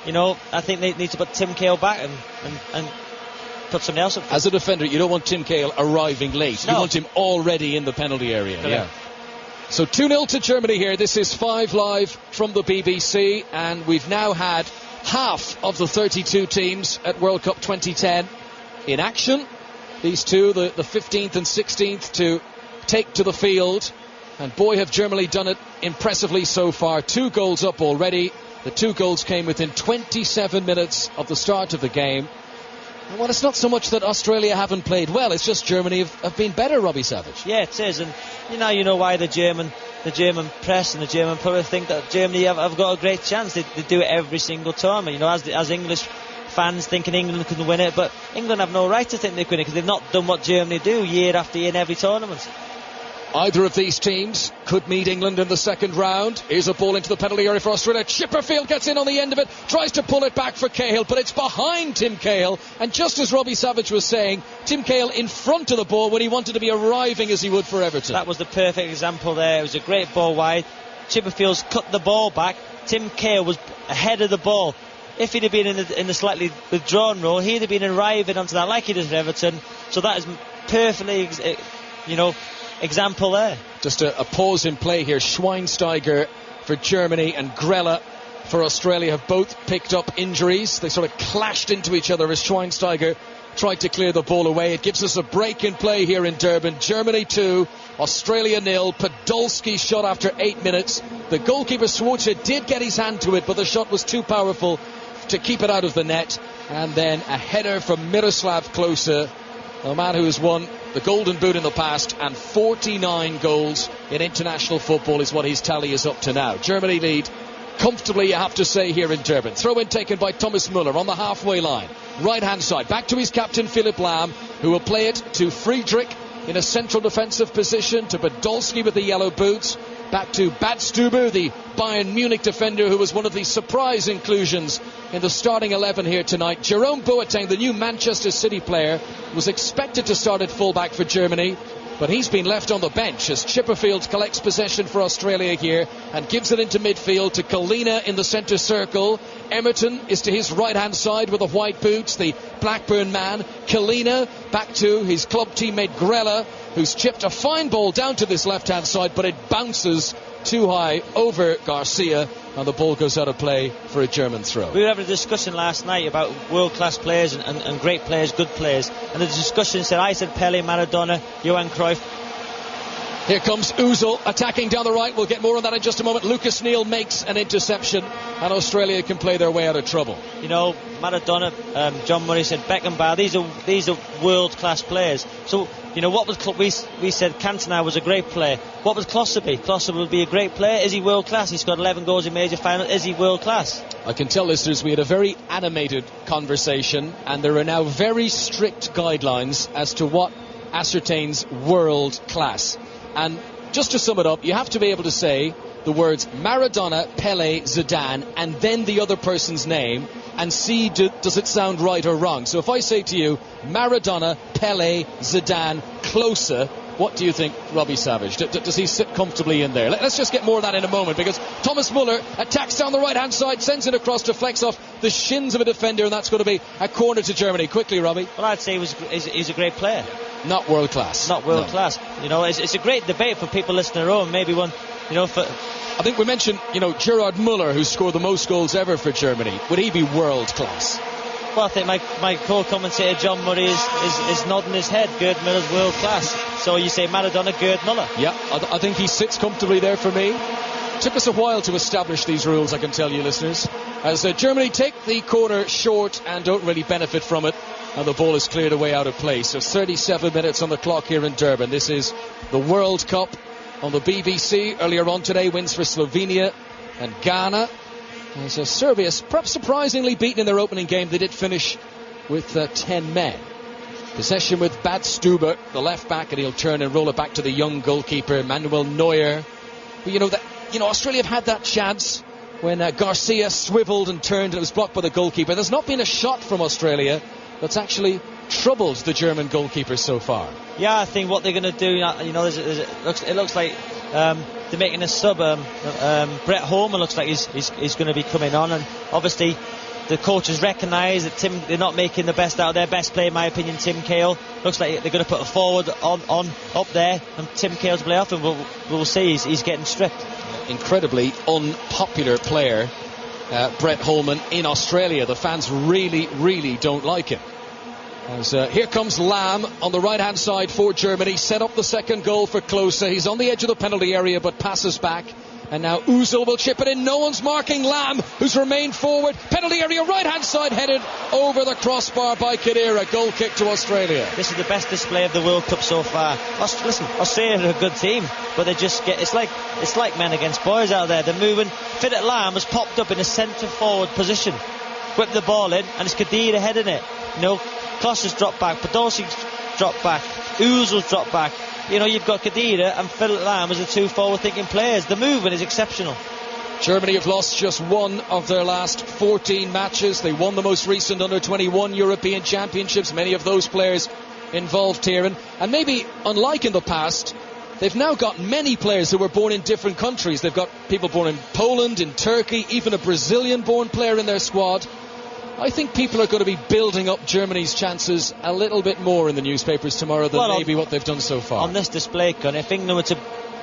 they need to put Tim Cahill back and put somebody else up. As a defender, you don't want Tim Cahill arriving late. No. You want him already in the penalty area. Yeah. So 2-0 to Germany here. This is 5 Live from the BBC, and we've now had half of the 32 teams at World Cup 2010 in action. These two, the 15th and 16th, to take to the field. And boy, have Germany done it impressively so far. 2 goals up already. The 2 goals came within 27 minutes of the start of the game. Well, it's not so much that Australia haven't played well, it's just Germany have been better, Robbie Savage. Yeah, it is, and you know why the German press and the German public think that Germany have got a great chance. They do it every single tournament. As English fans thinking England can win it, but England have no right to think they can win it because they've not done what Germany do year after year in every tournament. Either of these teams could meet England in the second round. Here's a ball into the penalty area for Australia. Chipperfield gets in on the end of it, tries to pull it back for Cahill, but it's behind Tim Cahill. And just as Robbie Savage was saying, Tim Cahill in front of the ball when he wanted to be arriving as he would for Everton. That was the perfect example there. It was a great ball wide. Chipperfield's cut the ball back. Tim Cahill was ahead of the ball. If he'd have been in the slightly withdrawn role, he'd have been arriving onto that like he does at Everton. So that is perfectly, example there. Just a pause in play here. Schweinsteiger for Germany and Grella for Australia have both picked up injuries. They sort of clashed into each other as Schweinsteiger tried to clear the ball away. It gives us a break in play here in Durban. Germany 2, Australia 0. Podolski's shot after 8 minutes. The goalkeeper Swartz did get his hand to it, but the shot was too powerful to keep it out of the net. And then a header from Miroslav Klose, a man who has won the Golden Boot in the past, and 49 goals in international football is what his tally is up to now. Germany lead comfortably, you have to say, here in Durban. Throw in taken by Thomas Müller on the halfway line. Right hand side, back to his captain Philipp Lahm, who will play it to Friedrich in a central defensive position, to Podolski with the yellow boots, back to Badstuber, the Bayern Munich defender who was one of the surprise inclusions in the starting 11 here tonight. Jerome Boateng, the new Manchester City player, was expected to start at fullback for Germany, but he's been left on the bench as Chipperfield collects possession for Australia here and gives it into midfield to Kalina in the centre circle. Emerton is to his right hand side with the white boots, the Blackburn man. Kalina back to his club teammate Grella, who's chipped a fine ball down to this left hand side, but it bounces too high over Garcia, and the ball goes out of play for a German throw. We were having a discussion last night about world-class players and great players, good players, and the discussion said, I said Pele, Maradona, Johan Cruyff. Here comes Ozil attacking down the right. We'll get more on that in just a moment. Lucas Neal makes an interception, and Australia can play their way out of trouble. Maradona, John Murray said Beckenbauer, these are world-class players. So, what was we said Cantona was a great player. What was Klose be? Klose will be a great player. Is he world-class? He's got 11 goals in major final. Is he world-class? I can tell listeners we had a very animated conversation, and there are now very strict guidelines as to what ascertains world-class. And just to sum it up, you have to be able to say the words Maradona, Pele, Zidane, and then the other person's name, and see does it sound right or wrong. So if I say to you Maradona, Pele, Zidane, Klose, what do you think, Robbie Savage? Does he sit comfortably in there? Let's just get more of that in a moment, because Thomas Müller attacks down the right hand side, sends it across, deflects off the shins of a defender, and that's going to be a corner to Germany. Quickly, Robbie. Well, I'd say he's a great player. Not world class. Not world class. It's a great debate for people listening at home. Maybe one, I think we mentioned, Gerard Müller, who scored the most goals ever for Germany. Would he be world class? Well, I think my co-commentator John Murray is nodding his head. Gerd Müller's world class. So you say Maradona, Gerd Müller. Yeah, I think he sits comfortably there for me. Took us a while to establish these rules, I can tell you, listeners. As Germany take the corner short and don't really benefit from it, and the ball is cleared away out of play. So 37 minutes on the clock here in Durban. This is the World Cup on the BBC. Earlier on today, wins for Slovenia and Ghana. As Serbia, perhaps surprisingly beaten in their opening game, they did finish with 10 men. Possession with Bad Stuber, the left back, and he'll turn and roll it back to the young goalkeeper, Manuel Neuer. But Australia have had that chance when Garcia swiveled and turned and it was blocked by the goalkeeper. There's not been a shot from Australia that's actually troubled the German goalkeeper so far. Yeah, I think what they're going to do, it looks like they're making a sub. Brett Holman looks like he's going to be coming on, and obviously the coaches recognise that they're not making the best out of their best player, in my opinion, Tim Cahill. Looks like they're going to put a forward on up there, and Tim Cahill's play off, and we'll see he's getting stripped. Incredibly Unpopular player, Brett Holman, in Australia. The fans really, really don't like him. As here comes Lam on the right hand side for Germany. Set up the second goal for Klose. He's on the edge of the penalty area but passes back. And now Ozil will chip it in. No one's marking Lam, who's remained forward. Penalty area, right hand side, headed over the crossbar by Khedira. Goal kick to Australia. This is the best display of the World Cup so far. Listen, Australia are a good team, but they just it's like men against boys out there. They're moving. Fidget Lam has popped up in a centre forward position, whipped the ball in, and it's Khedira heading it. Kloss has dropped back, Podolski's dropped back, Ozil's dropped back. You've got Khedira and Philip Lam as the two forward-thinking players. The movement is exceptional. Germany have lost just one of their last 14 matches. They won the most recent under-21 European Championships. Many of those players involved here. And maybe, unlike in the past, they've now got many players who were born in different countries. They've got people born in Poland, in Turkey, even a Brazilian-born player in their squad. I think people are going to be building up Germany's chances a little bit more in the newspapers tomorrow than maybe what they've done so far. On this display, Con, if England were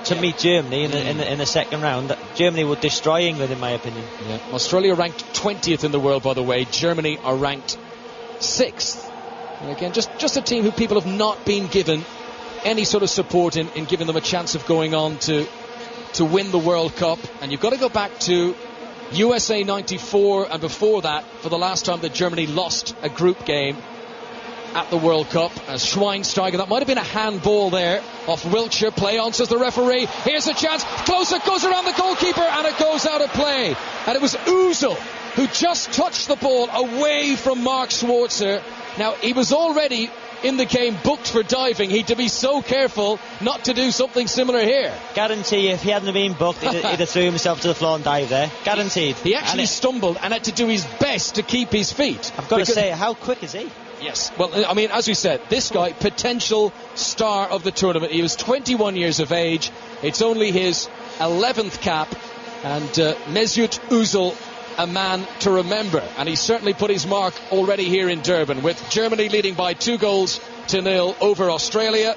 to meet Germany in the second round, Germany would destroy England, in my opinion. Yeah. Australia ranked 20th in the world, by the way. Germany are ranked 6th. And again, just a team who people have not been given any sort of support in giving them a chance of going on to win the World Cup. And you've got to go back to USA 94 and before that for the last time that Germany lost a group game at the World Cup. As Schweinsteiger, that might have been a handball there off Wiltshire. Play on, says the referee. Here's a chance. Closer, goes around the goalkeeper and it goes out of play. And it was Ozil who just touched the ball away from Mark Schwarzer. Now, he was already in the game booked for diving. He'd to be so careful not to do something similar here. Guarantee if he hadn't been booked, he'd have threw himself to the floor and dived there. Guaranteed. He actually stumbled and had to do his best to keep his feet. I've got to say, how quick is he? Yes. Well, I mean, as we said, this guy, potential star of the tournament. He was 21 years of age. It's only his 11th cap. And Mesut Ozil, a man to remember, and he's certainly put his mark already here in Durban, with Germany leading by 2-0 over Australia,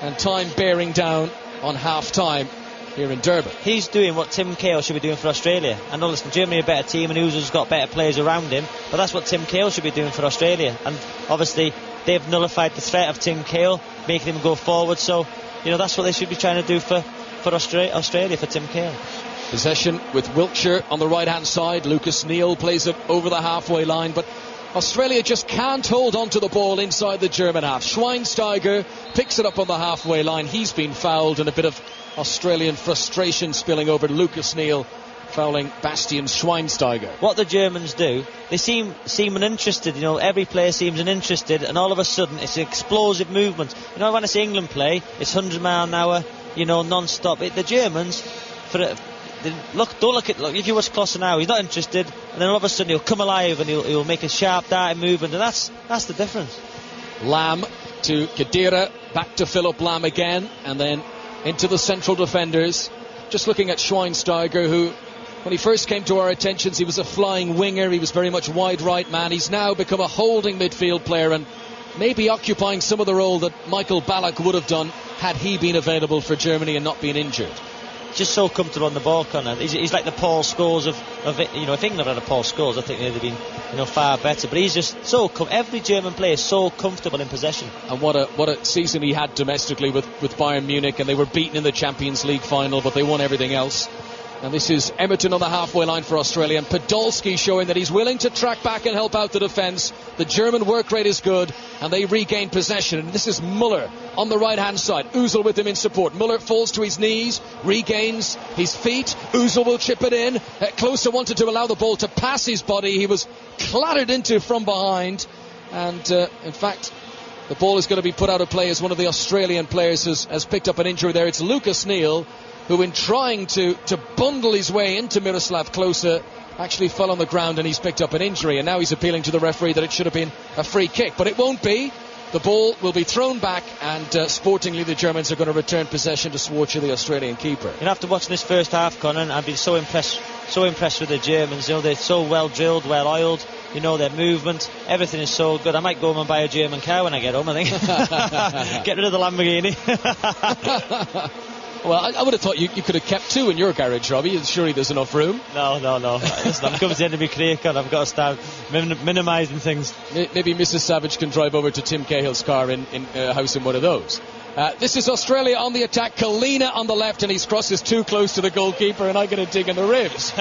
and time bearing down on half-time here in Durban. He's doing what Tim Cahill should be doing for Australia. I know, listen, Germany are a better team and Ozil's got better players around him, but that's what Tim Cahill should be doing for Australia. And obviously they've nullified the threat of Tim Cahill, making him go forward. So that's what they should be trying to do for Australia, for Tim Cahill. Possession with Wiltshire on the right-hand side. Lucas Neal plays it over the halfway line, but Australia just can't hold on to the ball inside the German half. Schweinsteiger picks it up on the halfway line. He's been fouled, and a bit of Australian frustration spilling over to Lucas Neal, fouling Bastian Schweinsteiger. What the Germans do, they seem uninterested. Every player seems uninterested, and all of a sudden it's an explosive movement. When I see England play, it's 100 mile an hour, non-stop. The Germans, Look, if you watch Klose now, he's not interested, and then all of a sudden he'll come alive and he'll make a sharp darting movement, and that's the difference. Lam to Khedira, back to Philip Lam again, and then into the central defenders. Just looking at Schweinsteiger, who, when he first came to our attentions, he was a flying winger. He was very much wide right man. He's now become a holding midfield player, and maybe occupying some of the role that Michael Ballack would have done had he been available for Germany and not been injured. just so comfortable on the ball, Connor. He's like the Paul Scholes of it. You know, if England had a Paul Scholes, I think they'd have been, you know, far better. But he's just so every German player is so comfortable in possession. And what a season he had domestically with Bayern Munich, and they were beaten in the Champions League final, but they won everything else. And this is Emerton on the halfway line for Australia, and Podolski showing that he's willing to track back and help out the defence. The German work rate is good, and they regain possession. And this is Müller on the right-hand side. Ozil with him in support. Müller falls to his knees, regains his feet. Ozil will chip it in. Klose wanted to allow the ball to pass his body. He was clattered into from behind. And, in fact, the ball is going to be put out of play as one of the Australian players has picked up an injury there. It's Lucas Neal, who in trying to bundle his way into Miroslav Klose actually fell on the ground and he's picked up an injury, and now he's appealing to the referee that it should have been a free kick, but it won't be. The ball will be thrown back, and sportingly the Germans are going to return possession to Schwarzer, the Australian keeper. And after watching this first half, Conan, I've been so impressed with the Germans. You know, they're so well drilled, well oiled. You know, their movement, everything is so good. I might go home and buy a German car when I get home, I think. Get rid of the Lamborghini. Well, I would have thought you could have kept two in your garage, Robbie. Surely there's enough room. No. Listen, I'm coming to the end of my career, Con. I've got to start minimising things. Maybe Mrs. Savage can drive over to Tim Cahill's car in a house in one of those. This is Australia on the attack. Kalina on the left, and he's crosses too close to the goalkeeper, and I'm going to dig in the ribs.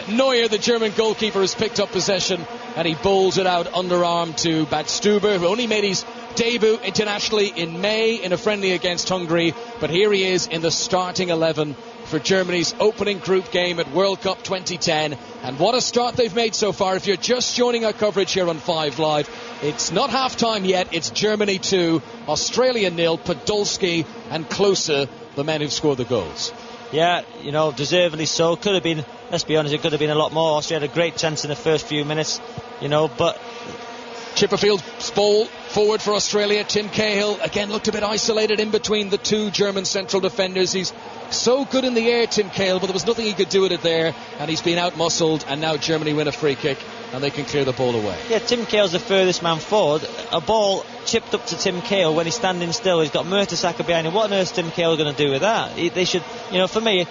Neuer, the German goalkeeper, has picked up possession, and he bowls it out underarm to Badstuber, who only made his debut internationally in May in a friendly against Hungary, but here he is in the starting 11 for Germany's opening group game at World Cup 2010. And what a start they've made so far. If you're just joining our coverage here on 5 Live, it's not half time yet. It's Germany 2, Australia 0. Podolski and Klose, the men who've scored the goals. Yeah, you know, deservedly so. Could have been, let's be honest, it could have been a lot more. Australia had a great chance in the first few minutes, you know, but Chipperfield's ball forward for Australia. Tim Cahill again looked a bit isolated in between the two German central defenders. He's so good in the air, Tim Cahill, but there was nothing he could do with it there, and he's been out-muscled, and now Germany win a free kick and they can clear the ball away. Yeah, Tim Cahill's the furthest man forward. A ball chipped up to Tim Cahill when he's standing still. He's got Mertesacker behind him. What on earth is Tim Cahill going to do with that? They should, you know, for me,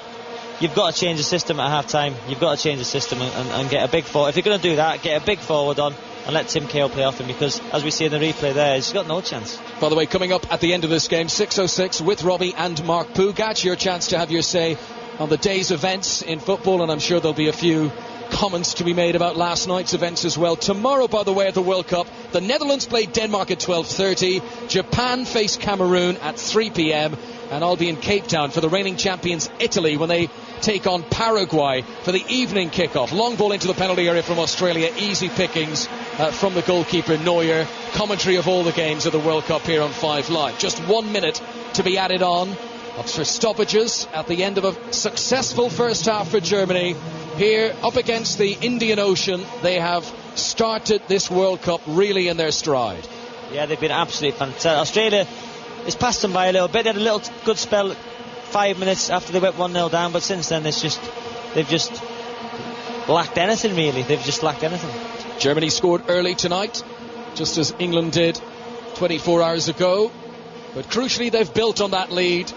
you've got to change the system at half-time. You've got to change the system and get a big forward. If you're going to do that, get a big forward on and let Tim Cahill play off him, because as we see in the replay there, he's got no chance. By the way, coming up at the end of this game, 6:06 with Robbie and Mark Pugac, your chance to have your say on the day's events in football, and I'm sure there'll be a few comments to be made about last night's events as well. Tomorrow, by the way, at the World Cup, the Netherlands play Denmark at 12:30, Japan face Cameroon at 3 p.m, and I'll be in Cape Town for the reigning champions Italy when they take on Paraguay for the evening kickoff. Long ball into the penalty area from Australia, easy pickings from the goalkeeper Neuer. Commentary of all the games of the World Cup here on 5 Live. Just 1 minute to be added on for stoppages at the end of a successful first half for Germany. Here up against the Indian Ocean, they have started this World Cup really in their stride. Yeah, they've been absolutely fantastic. Australia has passed them by a little bit. They had a little good spell 5 minutes after they went 1-0 down, but since then they've just lacked anything, really. They've just lacked anything. Germany scored early tonight, just as England did 24 hours ago, but crucially they've built on that lead,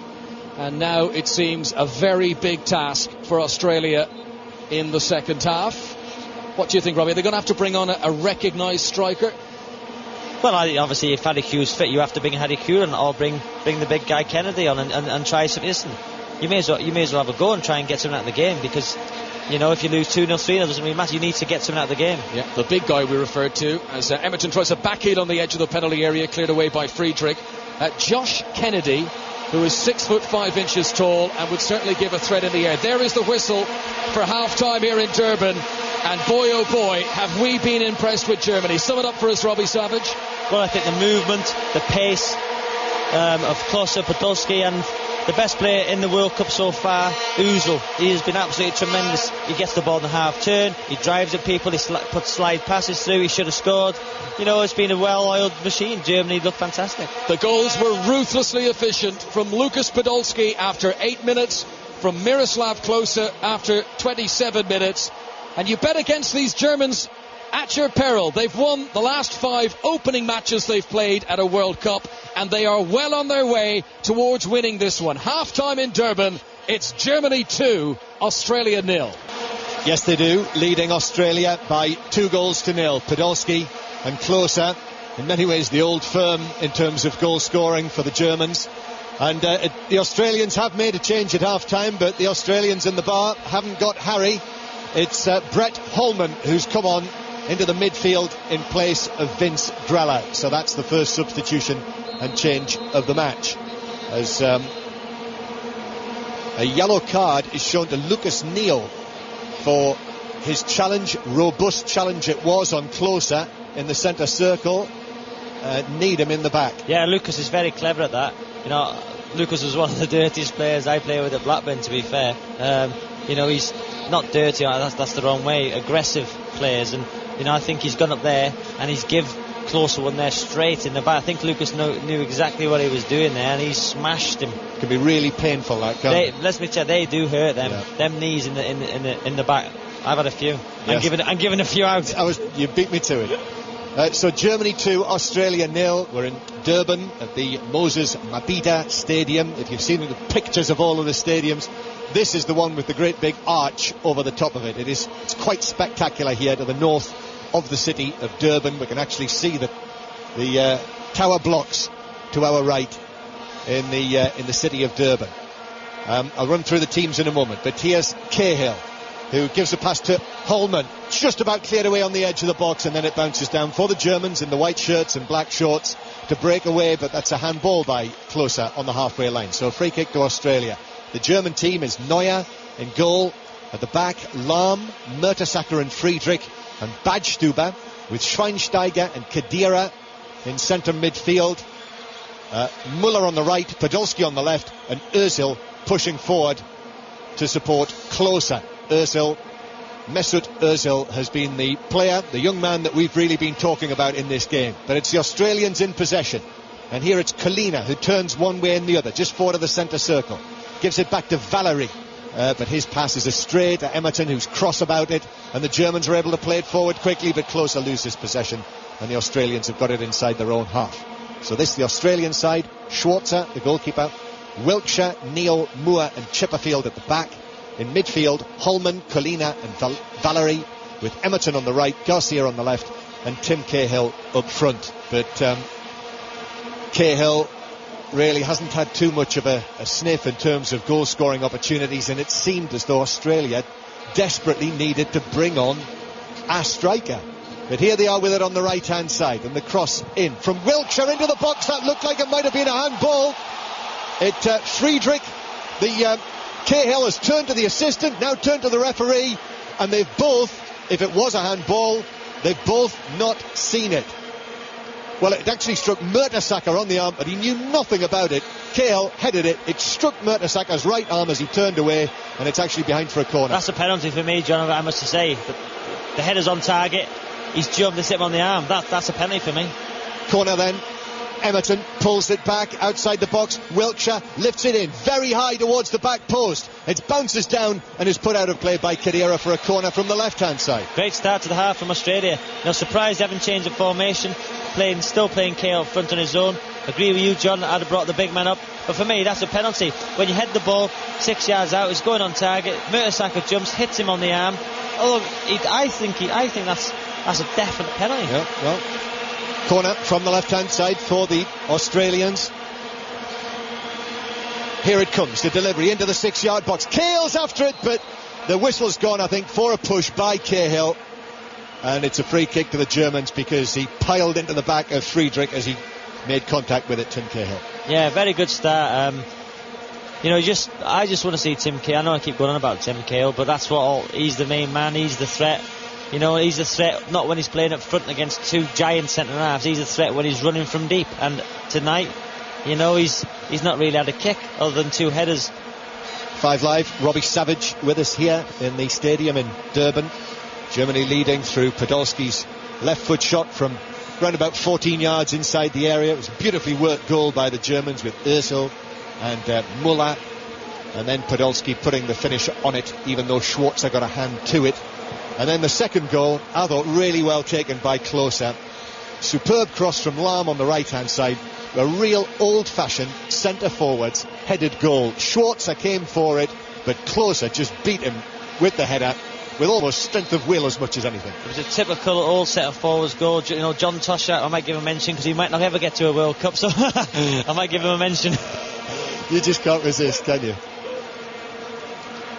and now it seems a very big task for Australia in the second half. What do you think, Robbie? Are they going to have to bring on a recognised striker? Well, obviously, if Harry Hughes fit, you have to bring Harry Hughes on, or bring the big guy Kennedy on and try something. Listen, you may as well have a go and try and get something out of the game, because, you know, if you lose 2-0, 3-0, doesn't really matter. You need to get something out of the game. Yeah, the big guy we referred to as Emerton tries a backheel on the edge of the penalty area, cleared away by Friedrich. Josh Kennedy, who is 6'5" tall and would certainly give a threat in the air. There is the whistle for half-time here in Durban. And boy, oh boy, have we been impressed with Germany. Sum it up for us, Robbie Savage. Well, I think the movement, the pace of Klose, Podolski, and the best player in the World Cup so far, Ozil. He has been absolutely tremendous. He gets the ball in the half turn, he drives at people, he puts slide passes through, he should have scored. You know, it's been a well-oiled machine. Germany looked fantastic. The goals were ruthlessly efficient from Lucas Podolski after 8 minutes, from Miroslav Klose after 27 minutes. And you bet against these Germans at your peril. They've won the last 5 opening matches they've played at a World Cup, and they are well on their way towards winning this one. Half-time in Durban, It's Germany 2, Australia 0. Yes, they do, leading Australia by 2-0. Podolski and Klose, in many ways the old firm in terms of goal scoring for the Germans. And the Australians have made a change at half-time, but the Australians in the bar haven't got Harry. It's Brett Holman who's come on into the midfield in place of Vince Grella. So that's the first substitution and change of the match. As a yellow card is shown to Lucas Neal for his challenge, robust challenge it was on Klose in the centre circle. Needham in the back. Yeah, Lucas is very clever at that. You know, Lucas was one of the dirtiest players I play with at Blackburn, to be fair. You know, he's not dirty, that's the wrong way, aggressive players, and you know, I think he's gone up there and he's give Klose one there straight in the back. I think Lucas knew exactly what he was doing there, and he smashed him. It can be really painful, that can't it? Let's be fair, they do hurt them. Yeah. Them knees in the back. I've had a few. Yes. I'm giving a few out. You beat me to it. So Germany 2, Australia 0. We're in Durban at the Moses Mabhida Stadium. If you've seen the pictures of all of the stadiums, this is the one with the great big arch over the top of it. It's quite spectacular here to the north of the city of Durban. We can actually see the tower blocks to our right in the city of Durban. I'll run through the teams in a moment, but here's Cahill, who gives a pass to Holman. It's just about cleared away on the edge of the box, and then it bounces down for the Germans in the white shirts and black shorts to break away, but that's a handball by Klose on the halfway line. So a free kick to Australia. The German team is Neuer in goal. At the back, Lahm, Mertesacker and Friedrich, and Badstuber, with Schweinsteiger and Khedira in centre midfield. Müller on the right, Podolski on the left, and Özil pushing forward to support Klose. Mesut Özil has been the player, the young man that we've really been talking about in this game. But it's the Australians in possession. And here it's Kalina, who turns one way and the other, just forward of the centre circle. Gives it back to Valery. But his pass is astray to Emerton, who's cross about it. And the Germans are able to play it forward quickly, but Klose loses possession. And the Australians have got it inside their own half. So this is the Australian side. Schwarzer, the goalkeeper. Wilkshire, Neal, Moore and Chipperfield at the back. In midfield, Holman, Colina and Valery, with Emerton on the right, Garcia on the left, and Tim Cahill up front. But Cahill really hasn't had too much of a sniff in terms of goal-scoring opportunities, and it seemed as though Australia desperately needed to bring on a striker. But here they are with it on the right-hand side, and the cross in from Wilkshire into the box. That looked like it might have been a handball. Friedrich, Cahill has turned to the assistant, now turned to the referee, and they've both, if it was a handball, they've both not seen it. Well, it actually struck Mertesacker on the arm, but he knew nothing about it. Cahill headed it, it struck Mertesacker's right arm as he turned away, and it's actually behind for a corner. That's a penalty for me, John, I must say. The header's on target, he's jumped, it's hit him on the arm. That's a penalty for me. Corner then. Emerton pulls it back outside the box. Wilkshire lifts it in very high towards the back post. It bounces down and is put out of play by Khedira for a corner from the left-hand side. Great start to the half from Australia. No surprise they haven't changed the formation. Still playing Cahill front on his own. Agree with you, John. I'd have brought the big man up. But for me, that's a penalty. When you head the ball 6 yards out, it's going on target. Mertesacker jumps, hits him on the arm. I think that's a definite penalty. Yeah, well. Corner from the left-hand side for the Australians. Here it comes, the delivery into the 6-yard box. Cahill's after it, but the whistle's gone, I think, for a push by Cahill. And it's a free kick to the Germans because he piled into the back of Friedrich as he made contact with it, Tim Cahill. Yeah, very good start. I just want to see Tim Cahill. I know I keep going on about Tim Cahill, but he's the main man, he's the threat. You know, he's a threat not when he's playing up front against two giant centre-halves. He's a threat when he's running from deep. And tonight, you know, he's not really had a kick other than two headers. 5 Live, Robbie Savage with us here in the stadium in Durban. Germany leading through Podolski's left foot shot from around about 14 yards inside the area. It was a beautifully worked goal by the Germans with Özil and Müller. And then Podolski putting the finish on it, even though Schwarzer got a hand to it. And then the second goal, I thought, really well taken by Klose. Superb cross from Lahm on the right-hand side, a real old-fashioned centre-forwards headed goal. Schwarzer came for it, but Klose just beat him with the header, with almost strength of will as much as anything. It was a typical old centre-forwards goal. You know, John Toshack, I might give him a mention because he might not ever get to a World Cup, so I might give him a mention. You just can't resist, can you?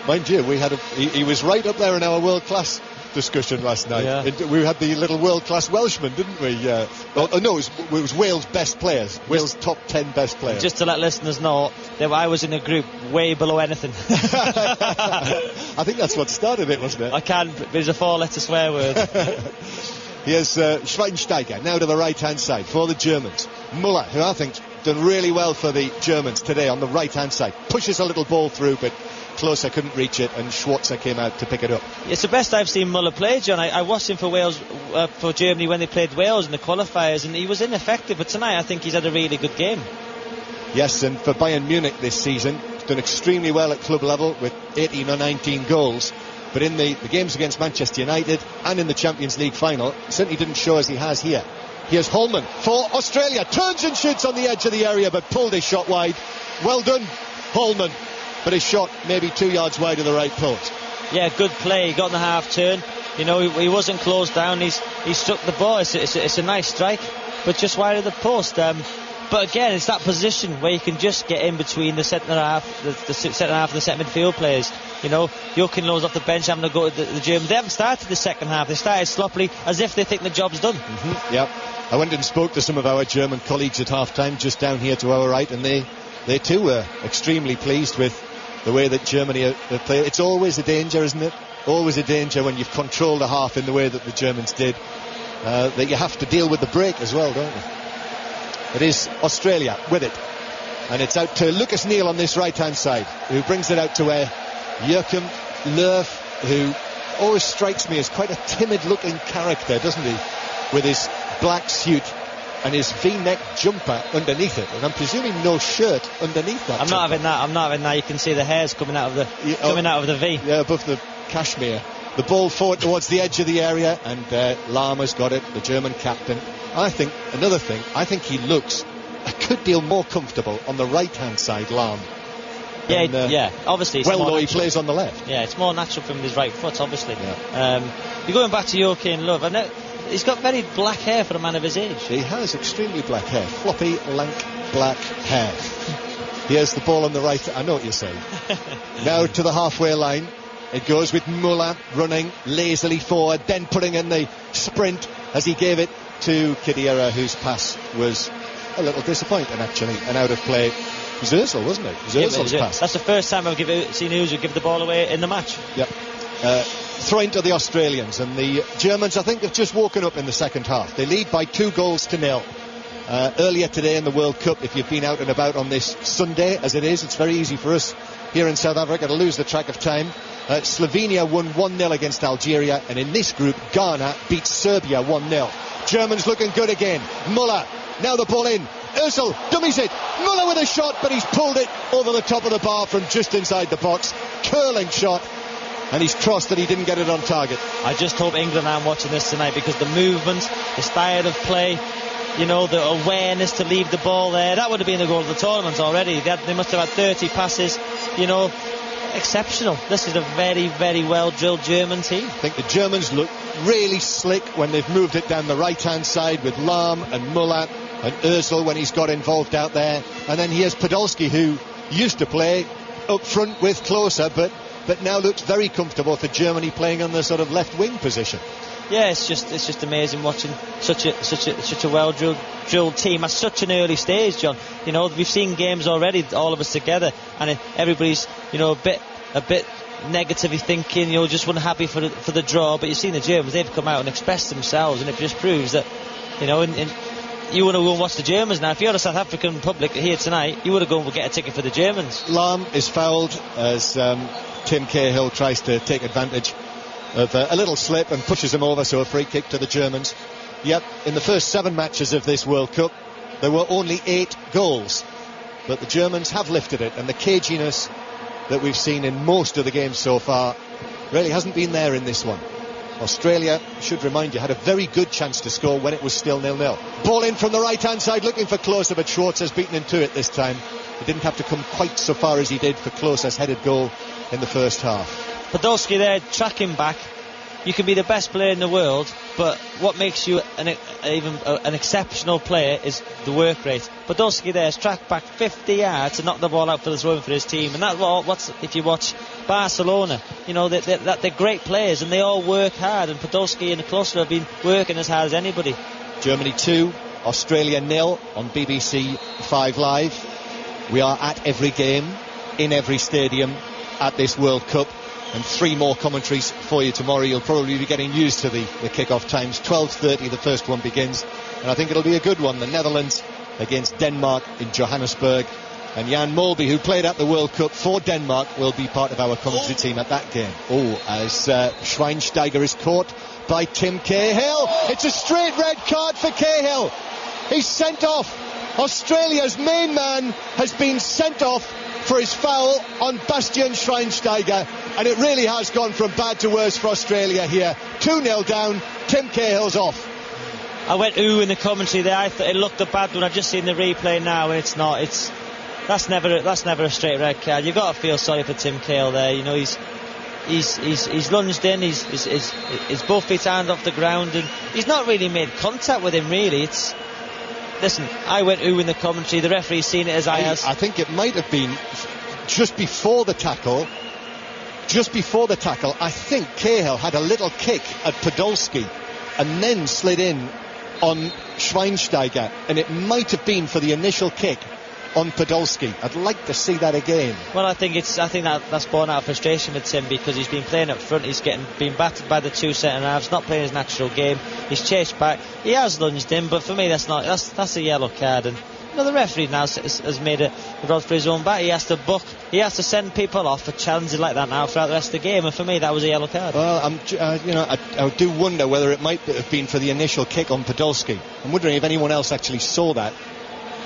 Mind you, he was right up there in our world-class discussion last night. Yeah. We had the little world-class Welshman, didn't we? No, it was Wales' best players. Wales' top 10 best players. Just to let listeners know that I was in a group way below anything. I think that's what started it, wasn't it? I can't, but it's a 4-letter swear word. Here's Schweinsteiger now to the right-hand side for the Germans. Müller, who I think's done really well for the Germans today on the right-hand side, pushes a little ball through, but Klose couldn't reach it, and Schwarzer came out to pick it up. It's the best I've seen Müller play, John. I watched him for Wales, for Germany when they played Wales in the qualifiers, and he was ineffective, but tonight I think he's had a really good game. Yes, and for Bayern Munich this season, he's done extremely well at club level with 18 or 19 goals, but in the games against Manchester United and in the Champions League final, certainly didn't show as he has here. Here's Holman for Australia, turns and shoots on the edge of the area, but pulled his shot wide. Well done, Holman, but his shot maybe 2 yards wide of the right post. Yeah, good play. He got in the half turn. You know, he wasn't closed down. He struck the ball. It's a nice strike, but just wide of the post. But again, it's that position where you can just get in between the centre half, the centre half and the centre midfield players. You know, Joachim off the bench having to go to the Germans. They haven't started the second half. They started sloppily, as if they think the job's done. Mm-hmm, yep. I went and spoke to some of our German colleagues at half-time just down here to our right, and they too were extremely pleased with the way that Germany are playing. It's always a danger, isn't it? Always a danger when you've controlled a half in the way that the Germans did, that you have to deal with the break as well, don't you? It is Australia with it, and it's out to Lucas Neal on this right-hand side, who brings it out to Joachim Löw, who always strikes me as quite a timid-looking character, doesn't he? With his black suit and his V-neck jumper underneath it, and I'm presuming no shirt underneath that. I'm not having that. You can see the hairs coming out of the V. Yeah, above the cashmere. The ball forward towards the edge of the area, and Lahm has got it, the German captain. I think he looks a good deal more comfortable on the right-hand side, Lahm. Yeah, obviously. It's though he plays on the left. Yeah, it's more natural from his right foot, obviously. Yeah. You're going back to Joachim Löw, and he's got very black hair for a man of his age. He has extremely black hair, floppy, lank, black hair. Here's the ball on the right. I know what you're saying. Now to the halfway line. It goes with Müller running lazily forward, then putting in the sprint as he gave it to Khedira, whose pass was a little disappointing, actually, and out of play. It was Ozil, wasn't it? It was Ozil's pass. That's the first time I've seen Ozil give the ball away in the match. Yep. Throw into the Australians, and the Germans, I think, have just woken up in the second half. They lead by 2-0. Earlier today in the World Cup, if you've been out and about on this Sunday, as it is, it's very easy for us here in South Africa to lose the track of time. Slovenia won 1-0 against Algeria, and in this group, Ghana beat Serbia 1-0. Germans looking good again. Müller, now the ball in. Ozil dummies it. Müller with a shot, but he's pulled it over the top of the bar from just inside the box. Curling shot, and he's crossed that he didn't get it on target. I just hope England aren't watching this tonight, because the movement, the style of play, you know, the awareness to leave the ball there, that would have been the goal of the tournament already. They must have had 30 passes, you know. Exceptional. This is a very, very well drilled German team. I think the Germans look really slick when they've moved it down the right hand side with Lahm and Müller and Ozil when he's got involved out there, and then here's Podolski, who used to play up front with Klose, but now looks very comfortable for Germany playing on the sort of left wing position. Yeah, it's just amazing watching such a well drilled team at such an early stage, John. You know, we've seen games already, all of us together, and everybody's, you know, a bit negatively thinking, you know, just wasn't happy for the draw. But you've seen the Germans; they've come out and expressed themselves, and it just proves that, you know, you want to go and watch the Germans now. If you're a South African public here tonight, you would have gone and get a ticket for the Germans. Lahm is fouled as Tim Cahill tries to take advantage of a little slip and pushes him over, so a free kick to the Germans. Yep, in the first 7 matches of this World Cup, there were only 8 goals, but the Germans have lifted it, and the caginess that we've seen in most of the games so far really hasn't been there in this one. Australia, should remind you, had a very good chance to score when it was still 0-0. Ball in from the right-hand side, looking for Klose, but Schwartz has beaten him to it this time. He didn't have to come quite so far as he did for Klose's headed goal in the first half. Podolski there, tracking back. You can be the best player in the world, but what makes you an exceptional player is the work rate. Podolski there has tracked back 50 yards to knock the ball out for the throw for his team, and that's what's if you watch Barcelona, you know they're great players and they all work hard, and Podolski and Klose have been working as hard as anybody. Germany 2, Australia 0 on BBC 5 Live. We are at every game, in every stadium at this World Cup. And 3 more commentaries for you tomorrow. You'll probably be getting used to the kick-off times. 12:30 the first one begins, and I think it'll be a good one. The Netherlands against Denmark in Johannesburg, and Jan Molby, who played at the World Cup for Denmark, will be part of our commentary team at that game. As Schweinsteiger is caught by Tim Cahill. It's a straight red card for Cahill. He's sent off. Australia's main man has been sent off for his foul on Bastian Schweinsteiger, and it really has gone from bad to worse for Australia here. 2-0 down, Tim Cahill's off. I went ooh in the commentary there. I thought it looked a bad one. I've just seen the replay now, and it's not. That's never a straight red card. You've got to feel sorry for Tim Cahill there. You know, he's lunged in. He's both his hands off the ground, and he's not really made contact with him. Really, Listen, I went ooh in the commentary. The referee's seen it as I has. I think it might have been just before the tackle. I think Cahill had a little kick at Podolski and then slid in on Schweinsteiger, and it might have been for the initial kick on Podolski. I'd like to see that again. Well, I think that's born out of frustration with Tim, because he's been playing up front. He's been battered by the 2 centre halves, not playing his natural game. He's chased back. He has lunged in, but for me that's a yellow card. And you know, the referee now has made a rod for his own back. He has to book. He has to send people off for challenges like that now throughout the rest of the game. And for me, that was a yellow card. Well, I do wonder whether it might have been for the initial kick on Podolski. I'm wondering if anyone else actually saw that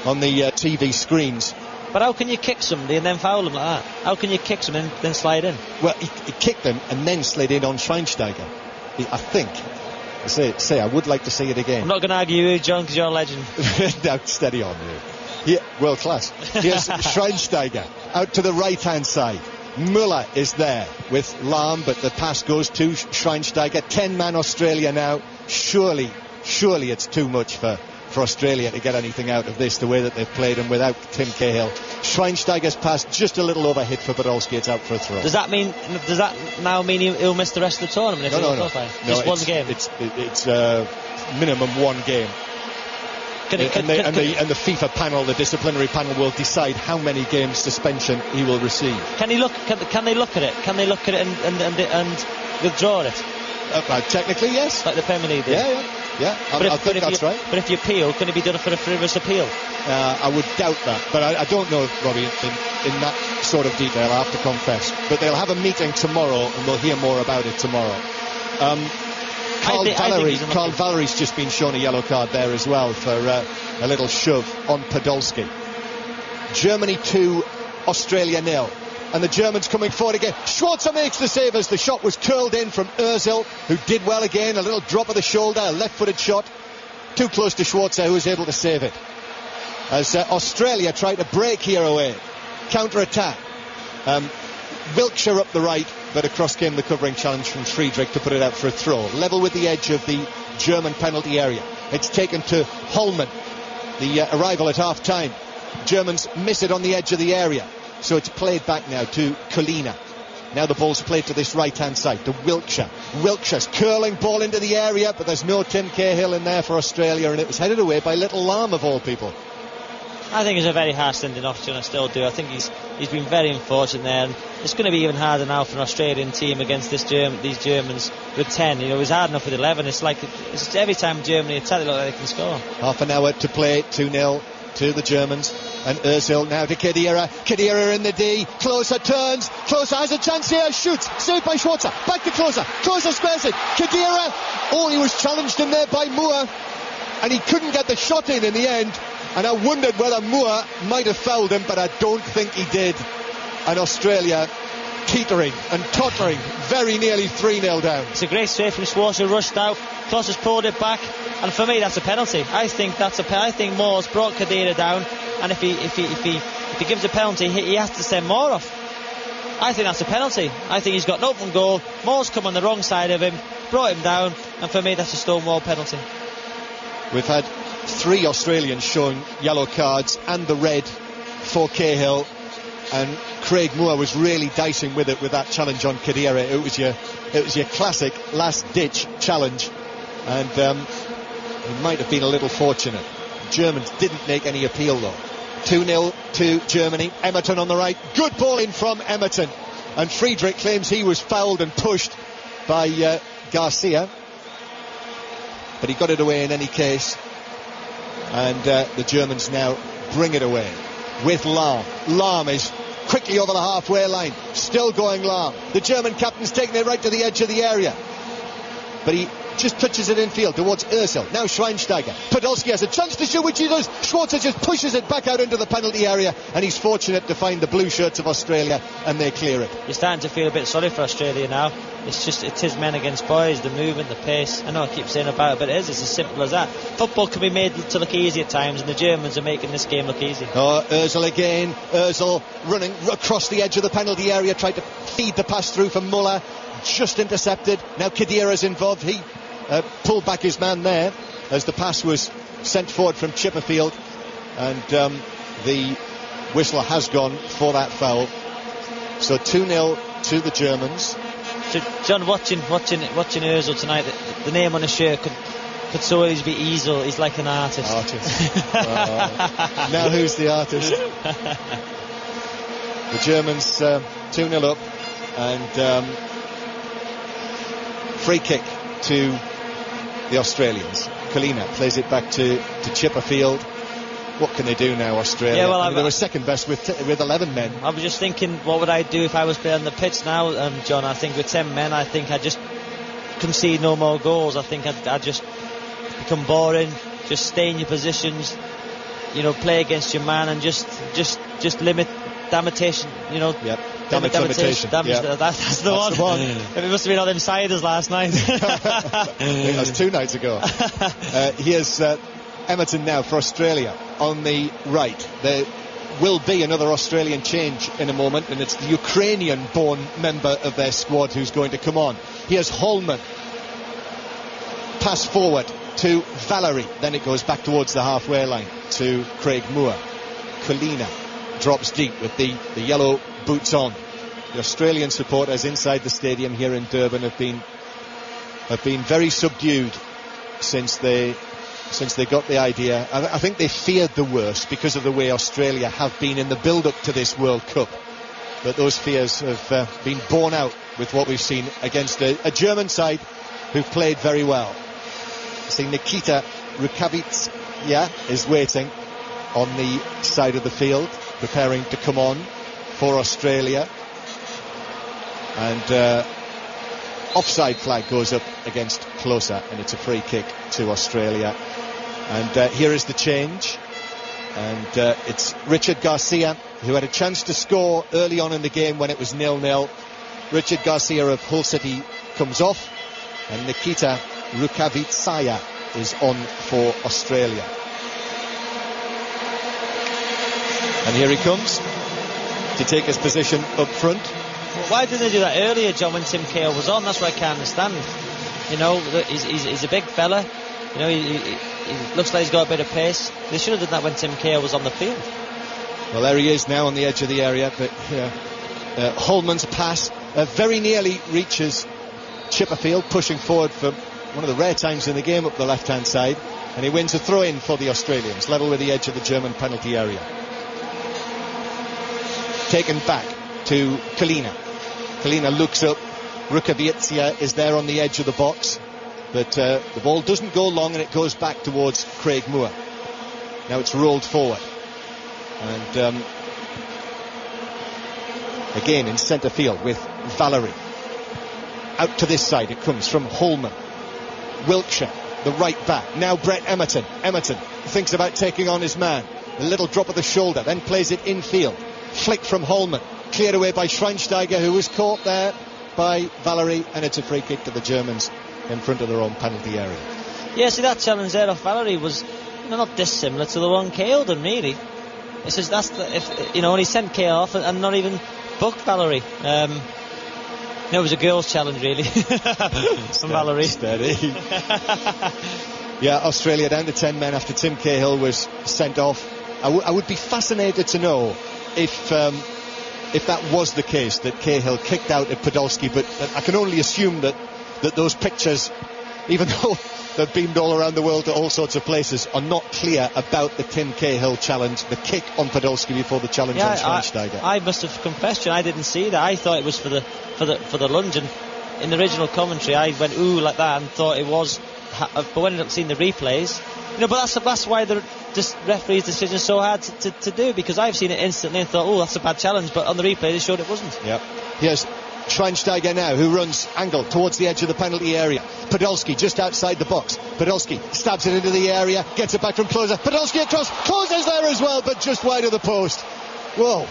on the TV screens. But how can you kick somebody and then foul them like that? How can you kick somebody and then slide in? Well, he kicked them and then slid in on Schweinsteiger. I think. I would like to see it again. I'm not going to argue with you, John, because you're a legend. No, steady on you. Yeah, world class. Here's Schweinsteiger out to the right-hand side. Müller is there with Lahm, but the pass goes to Schweinsteiger. 10-man Australia now. Surely it's too much for Australia to get anything out of this, the way that they've played, and without Tim Cahill. Schweinsteiger's pass just a little over hit for Podolski. It's out for a throw. Does that now mean he'll miss the rest of the tournament? No. Just one game. It's minimum one game. And the FIFA panel, the disciplinary panel, will decide how many games suspension he will receive. Can they look at it? Can they look at it and withdraw it? Technically, yes. Like the Premier League did. Yeah, I think that's right. But if you appeal, can it be done for a frivolous appeal? I would doubt that, but I don't know, Robbie, in that sort of detail, I have to confess. But they'll have a meeting tomorrow, and we'll hear more about it tomorrow. Carl Valery's just been shown a yellow card there as well for a little shove on Podolski. Germany 2, Australia 0. And the Germans coming forward again. Schwarzer makes the save as the shot was curled in from Ozil, who did well again. A little drop of the shoulder, a left-footed shot. Too close to Schwarzer, who was able to save it. As Australia tried to break here away. Counter-attack. Wiltshire up the right, but across came the covering challenge from Friedrich to put it out for a throw. Level with the edge of the German penalty area. It's taken to Holman. The arrival at half-time. Germans miss it on the edge of the area. So it's played back now to Colina. Now the ball's played to this right-hand side, to Wiltshire. Wiltshire's curling ball into the area, but there's no Tim Cahill in there for Australia, and it was headed away by Little Lahm, of all people. I think it's a very harsh sending off to him, I still do. I think he's been very unfortunate there, and it's going to be even harder now for an Australian team against these Germans with 10. You know, it was hard enough with 11. It's like every time Germany attack, they look like they can score. Half an hour to play, 2-0 to the Germans. And Ozil now to Khedira. Khedira in the D. Klose turns. Klose has a chance here. Shoots. Saved by Schwarzer. Back to Klose. Klose squares it. Khedira. Oh, he was challenged in there by Moore. And he couldn't get the shot in the end. And I wondered whether Moore might have fouled him, but I don't think he did. And Australia teetering and tottering, very nearly 3-0 down. It's a great save from Schwartz, who rushed out. Kloss has pulled it back, and for me that's a penalty. I think Moore's brought Khedira down, and if he gives a penalty, he has to send Moore off. I think that's a penalty. I think he's got an open goal. Moore's come on the wrong side of him, brought him down, and for me that's a Stonewall penalty. We've had 3 Australians showing yellow cards and the red for Cahill, and Craig Moore was really dicing with it with that challenge on Khedira. It was your classic last ditch challenge, and he might have been a little fortunate. The Germans didn't make any appeal though. 2-0 to Germany. Emerton on the right, good ball in from Emerton, and Friedrich claims he was fouled and pushed by Garcia, but he got it away in any case, and the Germans now bring it away with Lahm. Lahm is quickly over the halfway line, still going Lahm. The German captain's taking it right to the edge of the area, but he just touches it infield towards Özil. Now Schweinsteiger. Podolski has a chance to shoot, which he does. Schwarzer just pushes it back out into the penalty area, and he's fortunate to find the blue shirts of Australia, and they clear it. You're starting to feel a bit sorry for Australia now. It's his men against boys, the movement, the pace. I know I keep saying about it, but it's as simple as that. Football can be made to look easy at times, and the Germans are making this game look easy. Oh, Özil again. Özil running across the edge of the penalty area, tried to feed the pass through for Muller, just intercepted. Now Khedira's involved. He pulled back his man there as the pass was sent forward from Chipperfield, and the whistle has gone for that foul. So 2-0 to the Germans. So John, watching Özil tonight, the name on his shirt could so easily be Easel. He's like an artist. Now who's the artist? The Germans 2-0 up, and free kick to the Australians. Kalina plays it back to Chipperfield. What can they do now, Australia? Yeah, well, they were second best with 11 men. I was just thinking, what would I do if I was playing on the pitch now, John? I think with 10 men, I think I'd just concede no more goals. I think I'd just become boring, just stay in your positions, play against your man, and just limit damage. Yep. Damage limitation. That's the one. It must have been all them ciders last night. I think that was 2 nights ago. Here's Emerton now for Australia on the right. There will be another Australian change in a moment, and it's the Ukrainian-born member of their squad who's going to come on. Here's Holman. Pass forward to Valerie. Then it goes back towards the halfway line to Craig Moore. Kalina drops deep with the yellow boots on. The Australian supporters inside the stadium here in Durban have been very subdued since they got the idea. I think they feared the worst because of the way Australia have been in the build-up to this World Cup. But those fears have been borne out with what we've seen against a German side who've played very well. I see Nikita Rukavits is waiting on the side of the field, preparing to come on for Australia. And offside flag goes up against Klose, and it's a free kick to Australia. And here is the change, and it's Richard Garcia, who had a chance to score early on in the game when it was 0-0. Richard Garcia of Hull City comes off, and Nikita Rukavitsaya is on for Australia. And here he comes to take his position up front. Well, why didn't they do that earlier, John, when Tim Cahill was on? That's what I can't understand. He's a big fella. He looks like he's got a bit of pace. They should have done that when Tim Cahill was on the field. Well, there he is now on the edge of the area, but Holman's pass very nearly reaches Chipperfield, pushing forward for one of the rare times in the game up the left-hand side, and he wins a throw-in for the Australians, level with the edge of the German penalty area. Taken back to Kalina. Kalina looks up. Rukavitsia is there on the edge of the box, but the ball doesn't go long, and it goes back towards Craig Moore. Now it's rolled forward, and again in centre field with Valerie. Out to this side it comes from Holman. Wiltshire, the right back. Now Brett Emerton. Emerton thinks about taking on his man. A little drop of the shoulder, then plays it infield flick from Holman, cleared away by Schweinsteiger, who was caught there by Valery, and it's a free kick to the Germans in front of their own penalty area. Yeah, see, that challenge there of Valery was not dissimilar to the one Cahill done, really. It says that's and he sent Cahill off and not even booked Valery. It was a girls' challenge, really, from Valery. Steady. Yeah, Australia down to 10 men after Tim Cahill was sent off. I would be fascinated to know if that was the case, that Cahill kicked out at Podolski, but I can only assume that those pictures, even though they've beamed all around the world to all sorts of places, are not clear about the Tim Cahill challenge, the kick on Podolski before the challenge on Schweinsteiger. I must have confessed you, I didn't see that. I thought it was for the lunge, and in the original commentary I went ooh like that and thought it was, but when I ended up seeing the replays, but that's why the referee's decision is so hard to do, because I've seen it instantly and thought, oh, that's a bad challenge, but on the replay they showed it wasn't. Yep. Here's Schweinsteiger now, who runs angle towards the edge of the penalty area. Podolski just outside the box. Podolski stabs it into the area, gets it back from Klose. Podolski across, Klose's there as well, but just wide of the post. Whoa,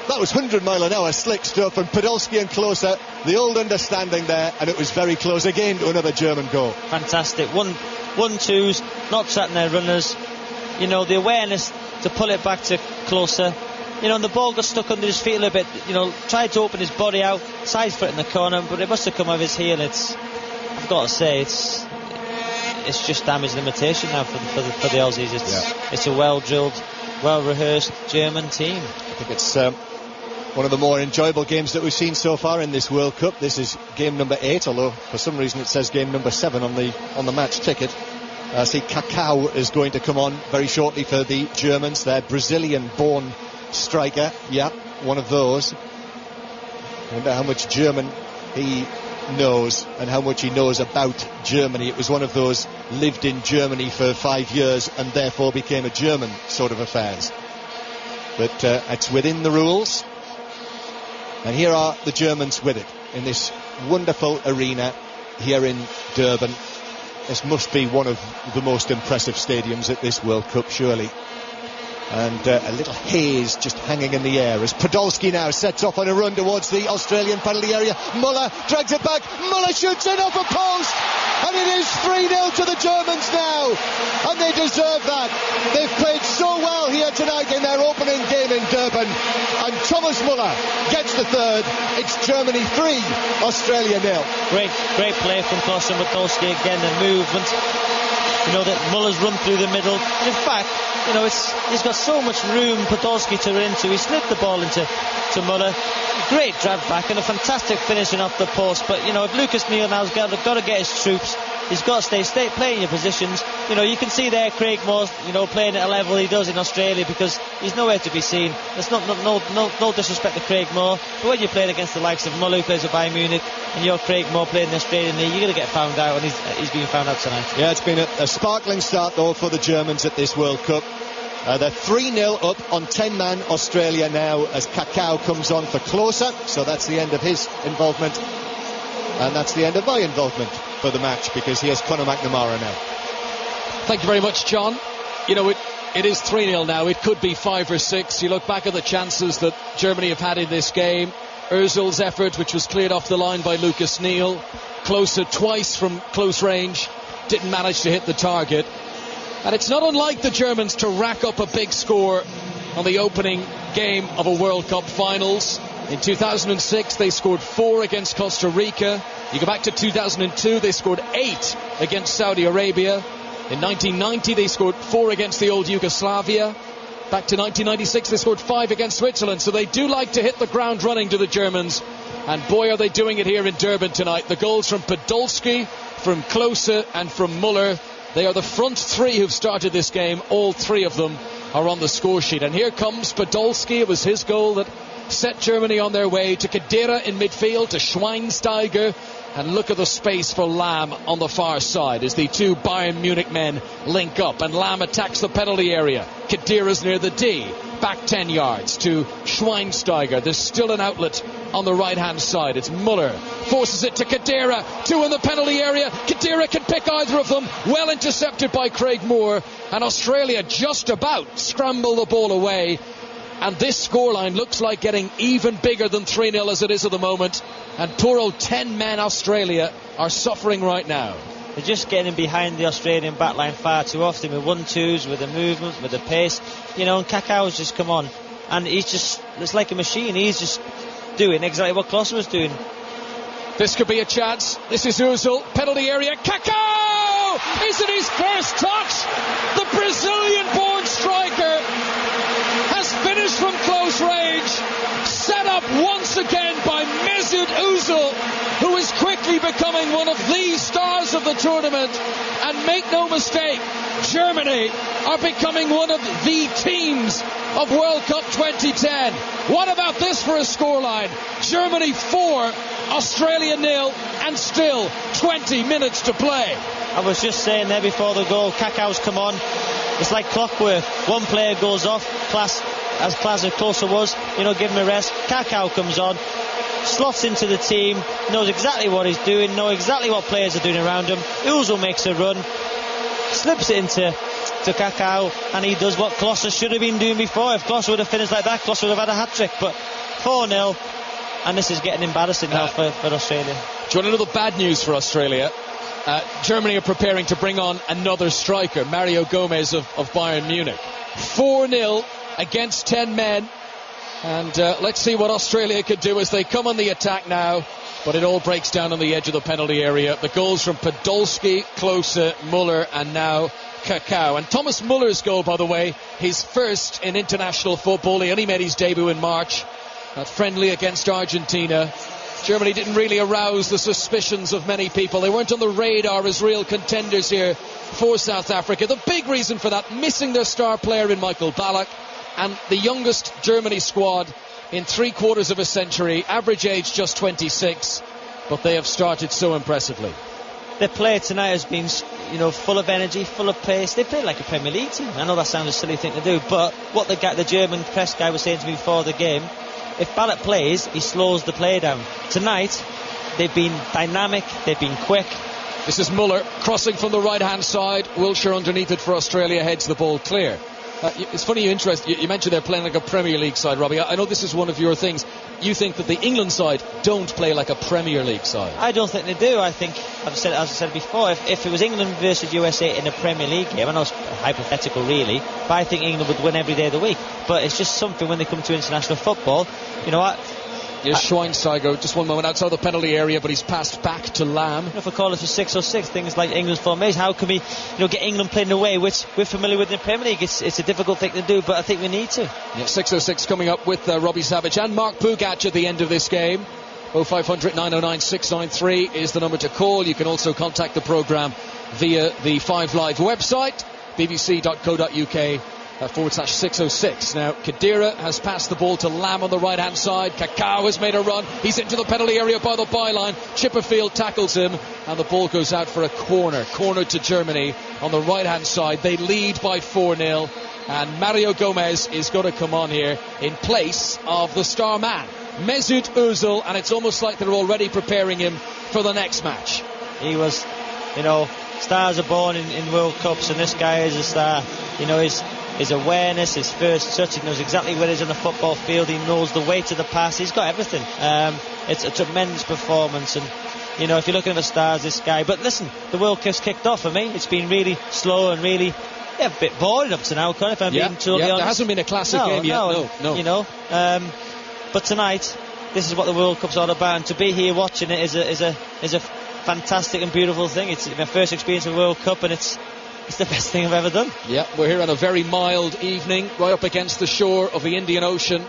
that was 100-mile-an-hour slick stuff, and Podolski and Klose, the old understanding there, and it was very close again to another German goal. Fantastic. 1-2s, not trapping their runners. The awareness to pull it back to Klose. And the ball got stuck under his feet a little bit. Tried to open his body out, side foot in the corner, but it must have come off his heel. I've got to say, it's just damage limitation now for the Aussies. It's a well-drilled, well-rehearsed German team. I think it's one of the more enjoyable games that we've seen so far in this World Cup. This is game number 8, although for some reason it says game number 7 on the match ticket. I see Kaká is going to come on very shortly for the Germans. They're Brazilian-born striker, one of those. I wonder how much German he knows and how much he knows about Germany. It was one of those lived in Germany for 5 years and therefore became a German sort of affairs. But it's within the rules, and here are the Germans with it in this wonderful arena here in Durban. This must be one of the most impressive stadiums at this World Cup, surely. And a little haze just hanging in the air as Podolski now sets off on a run towards the Australian penalty area. Muller drags it back, Muller shoots it off a post, and it is 3-0 to the Germans now, and they deserve that. They've played so well here tonight in their opening game in Durban, and Thomas Muller gets the third. It's Germany 3, Australia 0. Great play from Klose and Podolski again, the movement. That Muller's run through the middle. In fact, he's got so much room, Podolski, to run into. He slid the ball into Muller. Great drag back and a fantastic finishing off the post. But, if Lucas Neal now's got to get his troops, he's got to stay playing your positions. You can see there Craig Moore, playing at a level he does in Australia, because he's nowhere to be seen. There's no disrespect to Craig Moore, but when you're playing against the likes of Muller, who plays at Bayern Munich, and you're Craig Moore playing in the Australian League, you're going to get found out, and he's being found out tonight. Yeah, it's been a sparkling start, though, for the Germans at this World Cup. They're 3-0 up on 10-man Australia now as Kaká comes on for Klose, so that's the end of his involvement, and that's the end of my involvement for the match, because here's Conor McNamara now. Thank you very much, John. It is 3-0 now. It could be 5 or 6. You look back at the chances that Germany have had in this game. Ozil's effort, which was cleared off the line by Lucas Neal. Klose twice from close range, didn't manage to hit the target. And it's not unlike the Germans to rack up a big score on the opening game of a World Cup finals. In 2006 they scored 4 against Costa Rica. You go back to 2002, they scored 8 against Saudi Arabia. In 1990 they scored 4 against the old Yugoslavia. Back to 1996 they scored 5 against Switzerland. So they do like to hit the ground running to the Germans, and boy are they doing it here in Durban tonight. The goals from Podolski, from Klose and from Muller. They are the front 3 who've started this game. All 3 of them are on the score sheet. And here comes Podolski. It was his goal that set Germany on their way. To Khedira in midfield, to Schweinsteiger, and look at the space for Lahm on the far side as the 2 Bayern Munich men link up, and Lahm attacks the penalty area. Khedira's near the D, back 10 yards to Schweinsteiger. There's still an outlet on the right hand side. It's Muller, forces it to Khedira, 2 in the penalty area. Khedira can pick either of them, well intercepted by Craig Moore, and Australia just about scramble the ball away. And this scoreline looks like getting even bigger than 3-0 as it is at the moment. And poor old 10-man Australia are suffering right now. They're just getting behind the Australian backline far too often with 1-2s, with the movement, with the pace. And Kakau's just come on. And it's like a machine. He's just doing exactly what Klose was doing. This could be a chance. This is Ozil, penalty area. Kakau! Is it his first touch? The Brazilian-born striker has finished from close range. Set up once again by Mesut Ozil, who is quickly becoming one of the stars of the tournament. And make no mistake, Germany are becoming one of the teams of World Cup 2010. What about this for a scoreline? Germany 4, Australia 0, and still 20 minutes to play. I was just saying there before the goal, Kakau's come on. It's like clockwork. One player goes off, as Klose was, give him a rest. Kakau comes on, slots into the team, knows exactly what he's doing, knows exactly what players are doing around him. Ozil makes a run, slips it into Kakau, and he does what Klose should have been doing before. If Klose would have finished like that, Klose would have had a hat-trick. But 4-0, and this is getting embarrassing now for Australia. Do you want to know the bad news for Australia? Germany are preparing to bring on another striker, Mario Gomez of Bayern Munich. 4-0 against 10 men. And let's see what Australia could do as they come on the attack now. But it all breaks down on the edge of the penalty area. The goals from Podolski, Klose, Muller, and now Kakau. And Thomas Muller's goal, by the way, his first in international football. He only made his debut in March. That friendly against Argentina. Germany didn't really arouse the suspicions of many people. They weren't on the radar as real contenders here for South Africa. The big reason for that, missing their star player in Michael Ballack, and the youngest Germany squad in 3/4 of a century, average age just 26, but they have started so impressively. Their play tonight has been, full of energy, full of pace. They play like a Premier League team. I know that sounds a silly thing to do, but what the German press guy was saying to me before the game, if Ballack plays, he slows the play down. Tonight, they've been dynamic, they've been quick. This is Muller crossing from the right-hand side. Wilshere underneath it for Australia, heads the ball clear. It's funny you mentioned they're playing like a Premier League side, Robbie. I know this is one of your things. You think that the England side don't play like a Premier League side? I don't think they do. I think, as I said before, if it was England versus USA in a Premier League game, I know it's hypothetical really, but I think England would win every day of the week. But it's just something when they come to international football, Here's Schweinsteiger, just one moment outside the penalty area, but he's passed back to Lamb. If I call it for 606, things like England's formation, how can we get England playing away, which we're familiar with in the Premier League? It's a difficult thing to do, but I think we need to. Yeah, 606 coming up with Robbie Savage and Mark Pugach at the end of this game. 0500 909 693 is the number to call. You can also contact the programme via the 5 Live website, bbc.co.uk. /606. Now Khedira has passed the ball to Lamb on the right hand side. Kakau has made a run, he's into the penalty area by the byline. Chipperfield tackles him and the ball goes out for a corner to Germany on the right hand side. They lead by 4-0 and Mario Gomez is going to come on here in place of the star man Mesut Ozil, and it's almost like they're already preparing him for the next match. He was, stars are born in World Cups, and this guy is a star. His awareness, his first touch, he knows exactly where he's on the football field, he knows the weight of the pass, he's got everything. It's a tremendous performance, and if you're looking at the stars, this guy. But listen, the World Cup's kicked off for me. It's been really slow and really a bit boring up to now, if I'm being totally honest. There hasn't been a classic game yet. No. But tonight, this is what the World Cup's all about, and to be here watching it is a fantastic and beautiful thing. It's my first experience of the World Cup, and it's the best thing I've ever done. Yeah, we're here on a very mild evening, right up against the shore of the Indian Ocean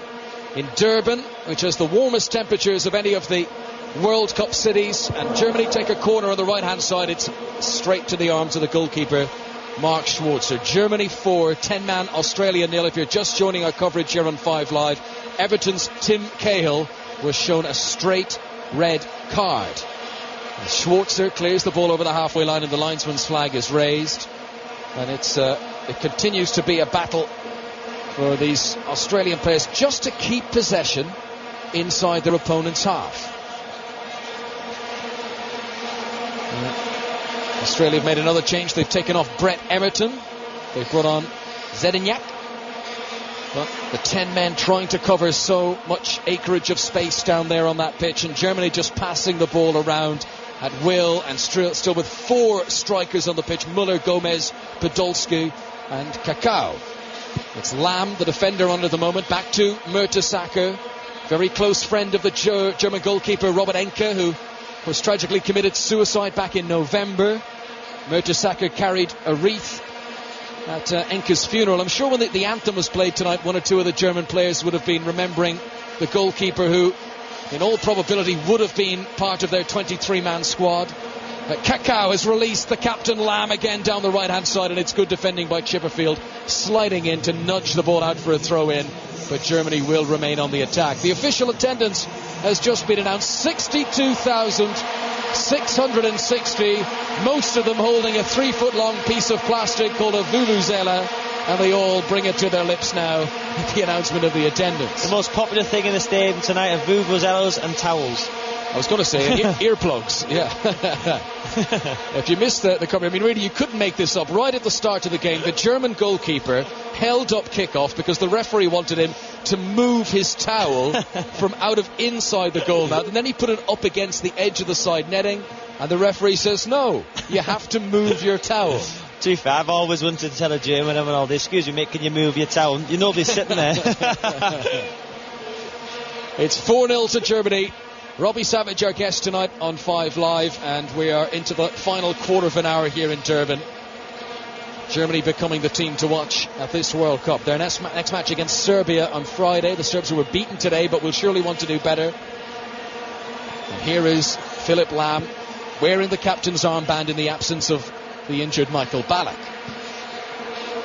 in Durban, which has the warmest temperatures of any of the World Cup cities. And Germany take a corner on the right-hand side. It's straight to the arms of the goalkeeper, Mark Schwarzer. Germany 4, 10-man Australia 0. If you're just joining our coverage here on 5 Live, Everton's Tim Cahill was shown a straight red card. And Schwarzer clears the ball over the halfway line and the linesman's flag is raised. And it continues to be a battle for these Australian players just to keep possession inside their opponent's half. Australia have made another change. They've taken off Brett Emerton. They've brought on Zedinjak. But the 10 men trying to cover so much acreage of space down there on that pitch, and Germany just passing the ball around at will, and still with 4 strikers on the pitch: Müller, Gomez, Podolski and Kakao. It's Lam, the defender, under the moment. Back to Mertesacker, very close friend of the German goalkeeper Robert Enke, who was tragically committed suicide back in November. Mertesacker carried a wreath at Enke's funeral. I'm sure when the anthem was played tonight, 1 or 2 of the German players would have been remembering the goalkeeper who, in all probability, would have been part of their 23-man squad. Kakao has released the captain Lam again down the right-hand side, and it's good defending by Chipperfield, sliding in to nudge the ball out for a throw-in. But Germany will remain on the attack. The official attendance has just been announced: 62,660, most of them holding a 3-foot-long piece of plastic called a vuvuzela, and they all bring it to their lips now at the announcement of the attendance. The most popular thing in the stadium tonight are vuvuzelas and towels. I was going to say earplugs, yeah. If you missed the cover, I mean, really, you couldn't make this up. Right at the start of the game, the German goalkeeper held up kickoff because the referee wanted him to move his towel from out of inside the goal mouth, and then he put it up against the edge of the side netting, and the referee says, no, you have to move your towel. To be fair, I've always wanted to tell a German, and all this, excuse me, mate, can you move your towel? You know, nobody's sitting there. It's 4-0 to Germany. Robbie Savage, our guest tonight on 5 Live, and we are into the final quarter of an hour here in Durban. Germany becoming the team to watch at this World Cup. Their next match against Serbia on Friday. The Serbs were beaten today, but will surely want to do better. And here is Philipp Lahm, wearing the captain's armband in the absence of the injured Michael Ballack.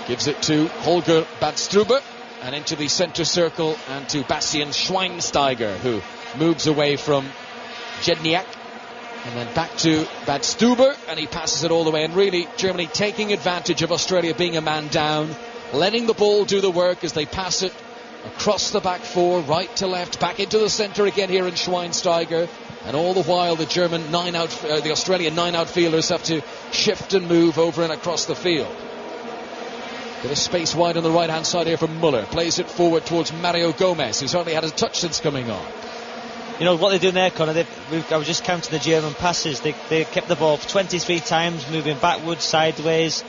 Gives it to Holger Badstuber, and into the centre circle, and to Bastian Schweinsteiger, who moves away from Jedniak, and then back to Badstuber, and he passes it all the way. And really, Germany taking advantage of Australia being a man down, letting the ball do the work as they pass it across the back 4, right to left, back into the centre again here in Schweinsteiger, and all the while the Australian 9 outfielders have to shift and move over and across the field. Bit of space wide on the right hand side here from Müller, plays it forward towards Mario Gomez, who's hardly had a touch since coming on. You know what they're doing there, Conor? I was just counting the German passes. They kept the ball 23 times, moving backwards, sideways,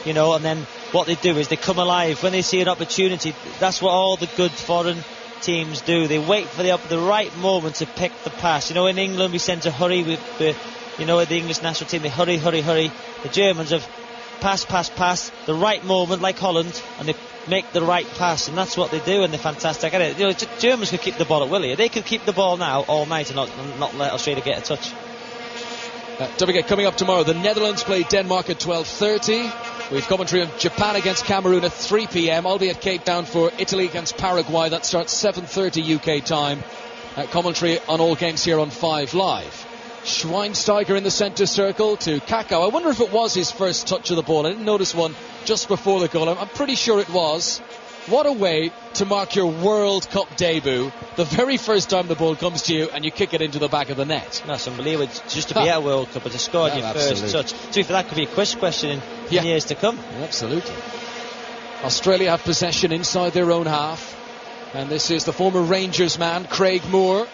you know, and then what they do is they come alive when they see an opportunity. That's what all the good foreign teams do. They wait for the right moment to pick the pass. You know, in England we tend to hurry with the English national team. They hurry. The Germans have pass, the right moment, like Holland, and they make the right pass, and that's what they do, and they're fantastic at it. You know, Germans could keep the ball at will here. They could keep the ball now all night and not let Australia get a touch. Don't forget, coming up tomorrow, the Netherlands play Denmark at 12:30. We've commentary of Japan against Cameroon at 3 p.m. I'll be at Cape Town for Italy against Paraguay. That starts 7:30 UK time. Commentary on all games here on 5 Live. Schweinsteiger in the centre circle to Kakao. I wonder if it was his first touch of the ball. I didn't notice one just before the goal. I'm pretty sure it was. What a way to mark your World Cup debut. The very first time the ball comes to you and you kick it into the back of the net. That's unbelievable. Just to be at a World Cup and to score your first touch. So that could be a quiz question in years to come. Absolutely. Australia have possession inside their own half. And this is the former Rangers man, Craig Moore.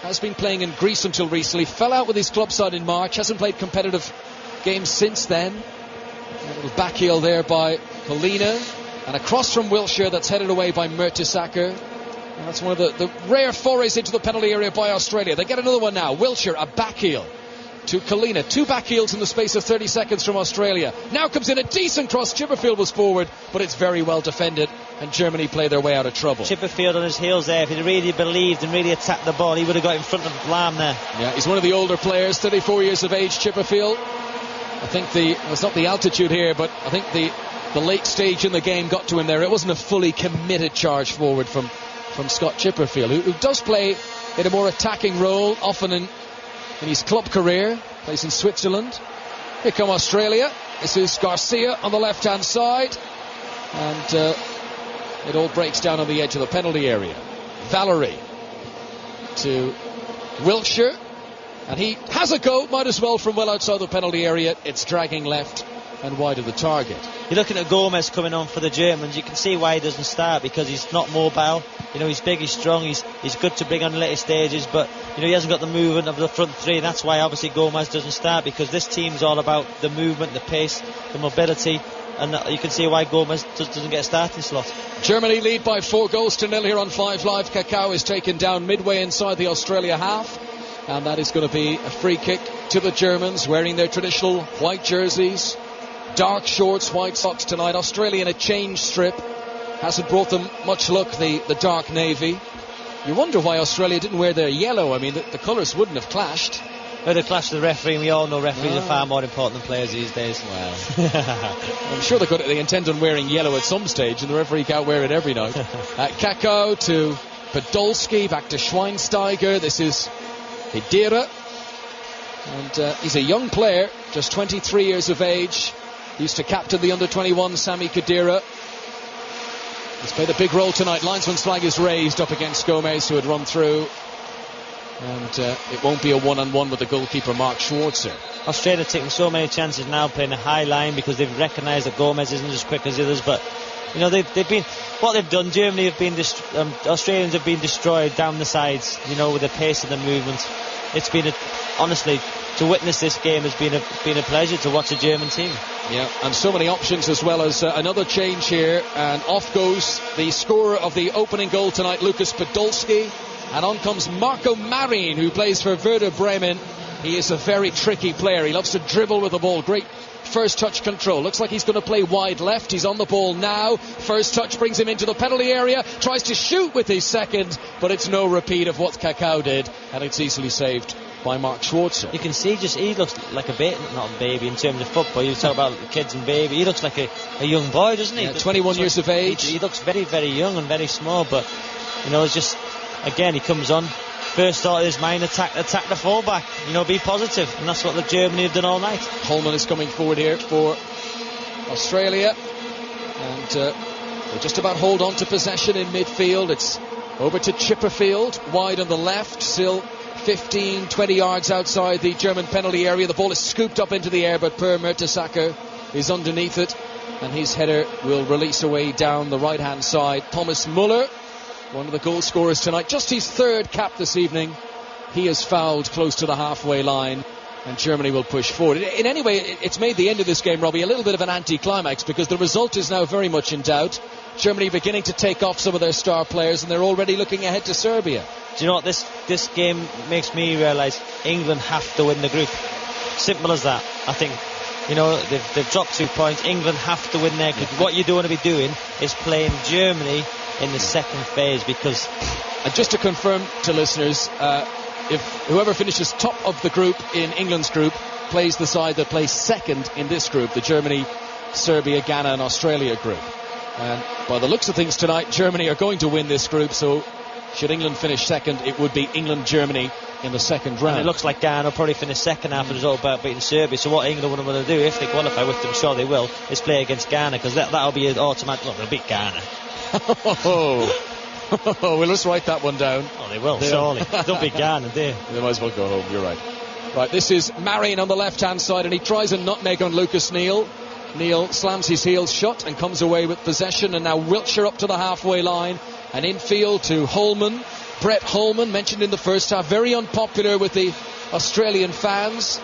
Has been playing in Greece until recently. Fell out with his club side in March. Hasn't played competitive games since then. A little back heel there by Colina. And a cross from Wilshere that's headed away by Mertesacker. And that's one of the rare forays into the penalty area by Australia. They get another one now. Wilshere, a back heel to Colina. 2 back heels in the space of 30 seconds from Australia. Now comes in a decent cross. Chipperfield was forward, but it's very well defended, and Germany play their way out of trouble. Chipperfield on his heels there. If he'd really believed and really attacked the ball, he would have got in front of Lahm there. Yeah, he's one of the older players, 34 years of age, Chipperfield. I think it's not the altitude here, but I think the late stage in the game got to him there. It wasn't a fully committed charge forward from Scott Chipperfield, who does play in a more attacking role, often in his club career. Plays in Switzerland. Here come Australia. This is Garcia on the left-hand side. And it all breaks down on the edge of the penalty area. Valerie to Wilshere. And he has a go, might as well, from well outside the penalty area. It's dragging left and wide of the target. You're looking at Gomez coming on for the Germans. You can see why he doesn't start, because he's not mobile. He's big, he's strong, he's good to bring on the later stages, but he hasn't got the movement of the front three, and that's why obviously Gomez doesn't start, because this team's all about the movement, the pace, the mobility, and you can see why Gomez doesn't get a starting slot. Germany lead by 4-0 here on 5 Live. Kakao is taken down midway inside the Australia half, and that is going to be a free kick to the Germans, wearing their traditional white jerseys, dark shorts, white socks tonight. Australia in a change strip. Hasn't brought them much luck, the dark navy. You wonder why Australia didn't wear their yellow. I mean, the colours wouldn't have clashed. They'd have clashed with the referee, and we all know referees are far more important than players these days. Well, I'm sure they intend on wearing yellow at some stage, and the referee can't wear it every night. Kakao to Podolski, back to Schweinsteiger. This is Hidira. And he's a young player, just 23 years of age. He used to captain the under-21 Sami Khedira. He's played a big role tonight. Linesman's flag is raised up against Gomez, who had run through. And it won't be a one-on-one with the goalkeeper, Mark Schwarzer. Australia taking so many chances now, playing a high line, because they've recognised that Gomez isn't as quick as the others. But they've been, what they've done, Germany have been Australians have been destroyed down the sides, with the pace and the movement. It's been honestly, to witness this game has been a pleasure to watch a German team. Yeah, and so many options, as well as another change here, and off goes the scorer of the opening goal tonight, Lucas Podolski, and on comes Marco Marin, who plays for Werder Bremen. He is a very tricky player. He loves to dribble with the ball. Great first touch control. Looks like he's going to play wide left. He's on the ball now. First touch brings him into the penalty area. Tries to shoot with his second, but it's no repeat of what Kakao did, and it's easily saved by Mark Schwarzer. You can see he looks like not a baby in terms of football. You talk about kids and baby. He looks like a young boy, doesn't he? Yeah, 21 years of age. He looks very, very young and very small, but it's just, again, he comes on. First thought of his mind, attack the fullback. Be positive, and that's what the Germany have done all night. Holman is coming forward here for Australia, and they just about hold on to possession in midfield. It's over to Chipperfield, wide on the left, still 15-20 yards outside the German penalty area. The ball is scooped up into the air, but Per Mertesacker is underneath it, and his header will release away down the right hand side. Thomas Muller, one of the goal scorers tonight, just his third cap this evening. He has fouled close to the halfway line, and Germany will push forward. In any way, it's made the end of this game, Robbie, a little bit of an anti-climax, because the result is now very much in doubt. Germany beginning to take off some of their star players, and they're already looking ahead to Serbia. Do you know what this game makes me realise? England have to win the group. Simple as that. I think they've dropped 2 points. England have to win their group. What you don't want to be doing is playing Germany in the second phase, because, and just to confirm to listeners, if whoever finishes top of the group in England's group plays the side that plays second in this group, the Germany, Serbia, Ghana and Australia group. And by the looks of things tonight, Germany are going to win this group, so should England finish second, it would be England-Germany in the second round. And it looks like Ghana will probably finish second after it's all about beating Serbia. So what England would want to do, if they qualify, which I'm sure they will, is play against Ghana, because that'll be an automatic. Look, they'll beat Ghana. We'll just write that one down. Oh, they will, surely. Don't beat Ghana, do they might as well go home, you're right. Right, this is Marin on the left-hand side, and he tries a nutmeg on Lucas Neal. Neal slams his heels shut and comes away with possession, and now Wiltshire up to the halfway line, and infield to Holman. Brett Holman, mentioned in the first half, very unpopular with the Australian fans.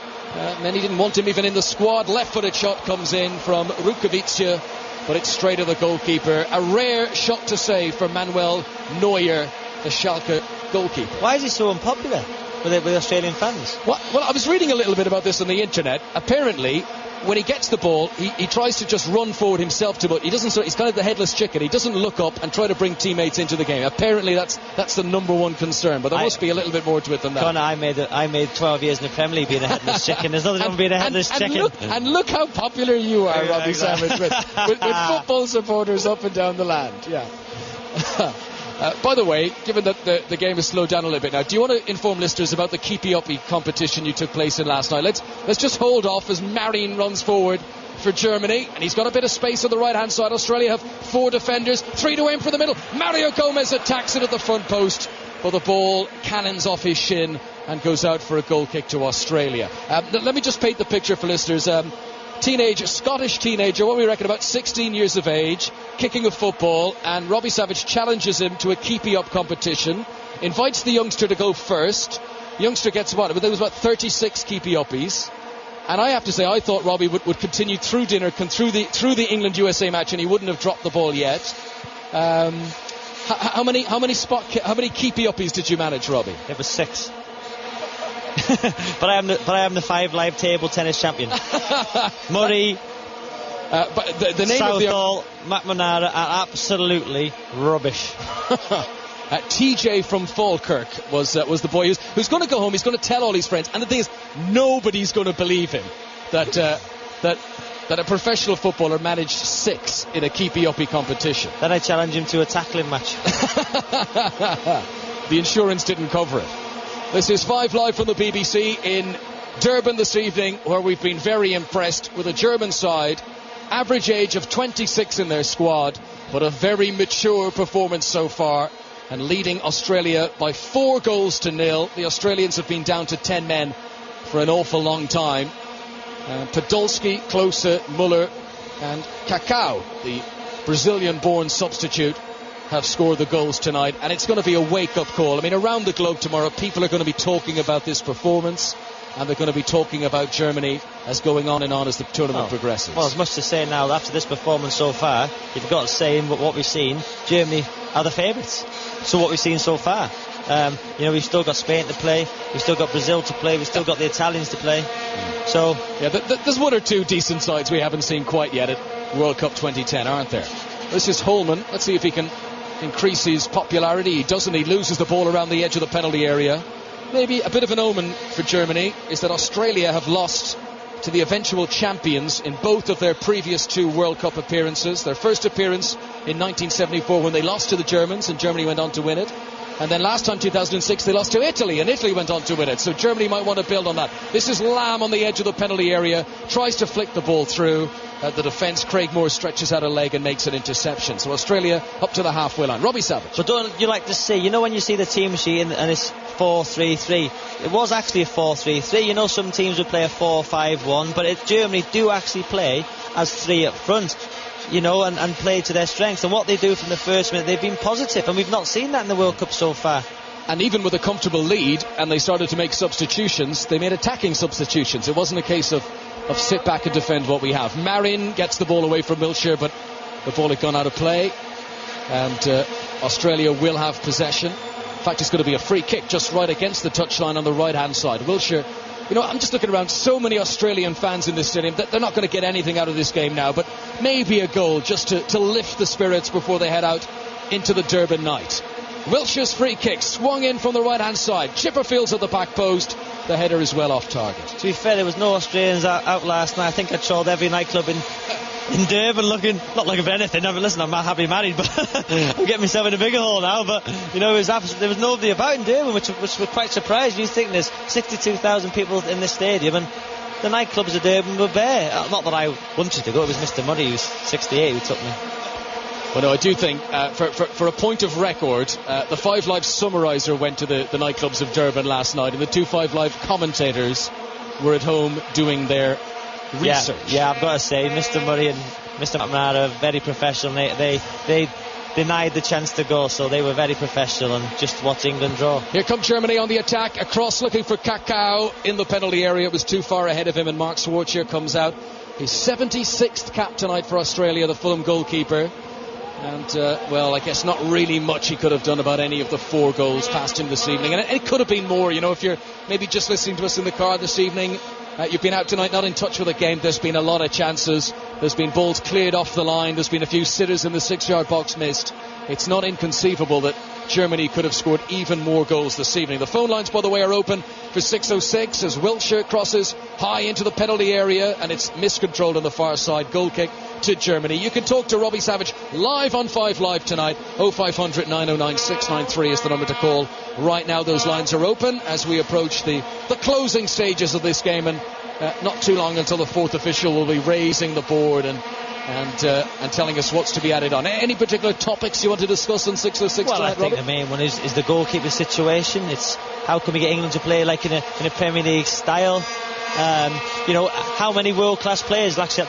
Many didn't want him even in the squad. Left-footed shot comes in from Rukavica, but it's straight at the goalkeeper. A rare shot to save for Manuel Neuer, the Schalke goalkeeper. Why is he so unpopular with Australian fans? Well, I was reading a little bit about this on the internet. Apparently, when he gets the ball, he tries to just run forward himself but he doesn't. He's kind of the headless chicken. He doesn't look up and try to bring teammates into the game. Apparently that's the number one concern, but there must be a little bit more to it than that. Connor, I made 12 years in the Premier League being a headless chicken. There's nothing wrong with being a headless chicken. Look how popular you are, Robbie Savage, with football supporters up and down the land. Yeah. By the way, given that the game has slowed down a little bit now, do you want to inform listeners about the keepy-uppy competition you took place in last night? Let's just hold off as Marin runs forward for Germany, and he's got a bit of space on the right-hand side. Australia have 4 defenders, 3 to aim for the middle. Mario Gomez attacks it at the front post, but the ball cannons off his shin and goes out for a goal kick to Australia. Let me just paint the picture for listeners. Scottish teenager, what we reckon about 16 years of age, kicking a football, and Robbie Savage challenges him to a keepy-up competition, invites the youngster to go first. The youngster gets what? There was about 36 keepy-uppies. And I have to say, I thought Robbie would continue through dinner, through the England-USA match, and he wouldn't have dropped the ball yet. How many keepy-uppies did you manage, Robbie? It was 6. but I am the 5 Live table tennis champion. Murray, but the name Southall, McNamara are absolutely rubbish. TJ from Falkirk was the boy who's going to go home. He's going to tell all his friends, and the thing is, nobody's going to believe him that a professional footballer managed 6 in a keepy-uppy competition. Then I challenge him to a tackling match. The insurance didn't cover it. This is 5 Live from the BBC in Durban this evening, where we've been very impressed with a German side. Average age of 26 in their squad, but a very mature performance so far, and leading Australia by 4-0. The Australians have been down to 10 men for an awful long time. Podolski, Klose, Muller and Kaká, the Brazilian-born substitute, have scored the goals tonight, and it's going to be a wake-up call. I mean, around the globe tomorrow, people are going to be talking about this performance, and they're going to be talking about Germany as going on and on as the tournament progresses. Well, as much to say now, after this performance so far, you've got to say in what we've seen, Germany are the favourites. So what we've seen so far, we've still got Spain to play, we've still got Brazil to play, we've still got the Italians to play. So yeah, there's one or two decent sides we haven't seen quite yet at World Cup 2010, aren't there? This is Holman. Let's see if he can increase his popularity. He doesn't. He loses the ball around the edge of the penalty area. Maybe a bit of an omen for Germany is that Australia have lost to the eventual champions in both of their previous 2 World Cup appearances. Their first appearance in 1974 when they lost to the Germans and Germany went on to win it. And then last time, 2006, they lost to Italy and Italy went on to win it. So Germany might want to build on that. This is Lamb on the edge of the penalty area, tries to flick the ball through. The defence, Craig Moore stretches out a leg and makes an interception. So Australia up to the halfway line. Robbie Savage. But don't you like to see, when you see the team sheet and it's 4-3-3, it was actually a 4-3-3. Some teams would play a 4-5-1, but Germany do actually play as 3 up front. And play to their strengths. And what they do from the first minute, they've been positive, and we've not seen that in the World Cup so far. And even with a comfortable lead, and they started to make substitutions, they made attacking substitutions. It wasn't a case of sit back and defend what we have. Marin gets the ball away from Wilshere, but the ball had gone out of play. And Australia will have possession. In fact, it's going to be a free kick just right against the touchline on the right-hand side. Wilshere, I'm just looking around, so many Australian fans in this stadium that they're not going to get anything out of this game now, but maybe a goal just to lift the spirits before they head out into the Durban night. Wilshere's free kick swung in from the right-hand side. Chipperfield's at the back post. The header is well off target. To be fair, there was no Australians out last night. I think I trolled every nightclub in Durban not looking for anything. Listen, I'm not happily married, but I'm getting myself in a bigger hole now. But there was nobody about in Durban, which we're quite surprised. You think there's 62,000 people in this stadium, and the nightclubs of Durban were bare. Not that I wanted to go. It was Mr. Murray, who's 68, who took me. Well, no, I do think for a point of record, the 5 Live summariser went to the nightclubs of Durban last night, and the 2 5 Live commentators were at home doing their research. Yeah, I've got to say, Mr. Murray and Mr. McNamara are very professional. They denied the chance to go, so they were very professional and just watch England draw. Here comes Germany on the attack, across looking for Kaká in the penalty area. It was too far ahead of him, and Mark Schwarzer comes out. His 76th cap tonight for Australia, the Fulham goalkeeper. And, I guess not really much he could have done about any of the 4 goals past him this evening. And it could have been more, if you're maybe just listening to us in the car this evening. You've been out tonight, not in touch with the game. There's been a lot of chances. There's been balls cleared off the line. There's been a few sitters in the 6-yard box missed. It's not inconceivable that Germany could have scored even more goals this evening. The phone lines, by the way, are open for 606 as Wilshere crosses high into the penalty area, and it's miscontrolled on the far side. Goal kick to Germany. You can talk to Robbie Savage live on 5 Live tonight. 0500 909 693 is the number to call. Right now those lines are open as we approach the closing stages of this game, and not too long until the 4th official will be raising the board and and telling us what's to be added on. Any particular topics you want to discuss on 606 Well, tonight, I think Robert? the main one is the goalkeeper situation. It's how can we get England to play like in a Premier League style. How many world-class players actually at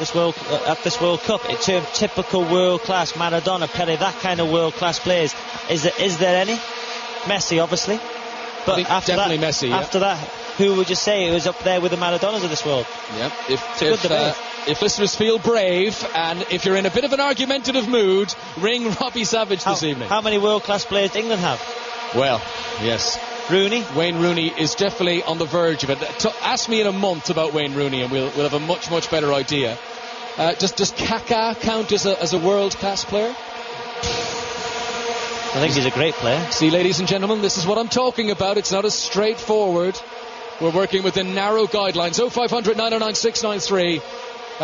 this World Cup? In terms of typical world-class, Maradona, Pele, that kind of world-class players. Is there any? Messi, obviously. But I think after definitely that, Messi. Yeah. After that, who would you say is up there with the Maradonas of this world? Yeah. If listeners feel brave, and if you're in a bit of an argumentative mood, ring Robbie Savage this evening. How many world-class players does England have? Well, yes. Wayne Rooney is definitely on the verge of it. Ask me in a month about Wayne Rooney and we'll have a much, much better idea. Does Kaká count as a world-class player? I think he's a great player. See, ladies and gentlemen, this is what I'm talking about. It's not as straightforward. We're working within narrow guidelines. 0500 909 693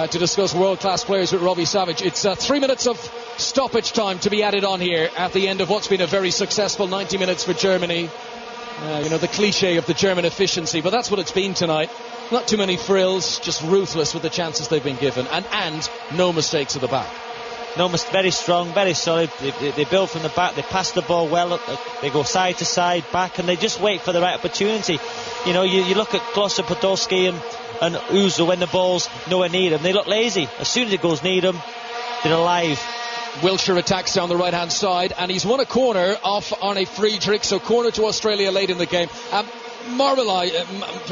to discuss world-class players with Robbie Savage. It's 3 minutes of stoppage time to be added on here at the end of what's been a very successful 90 minutes for Germany. The cliche of the German efficiency, but that's what it's been tonight. Not too many frills, just ruthless with the chances they've been given, and no mistakes at the back. Very strong, very solid. They build from the back, they pass the ball well, they go side to side, back, and they just wait for the right opportunity. You look at Klose, Podolski and Ozil when the ball's nowhere near them. They look lazy. As soon as it goes near them, they're alive. Wilshere attacks down the right-hand side, and he's won a corner off Arne Friedrich, so corner to Australia late in the game. From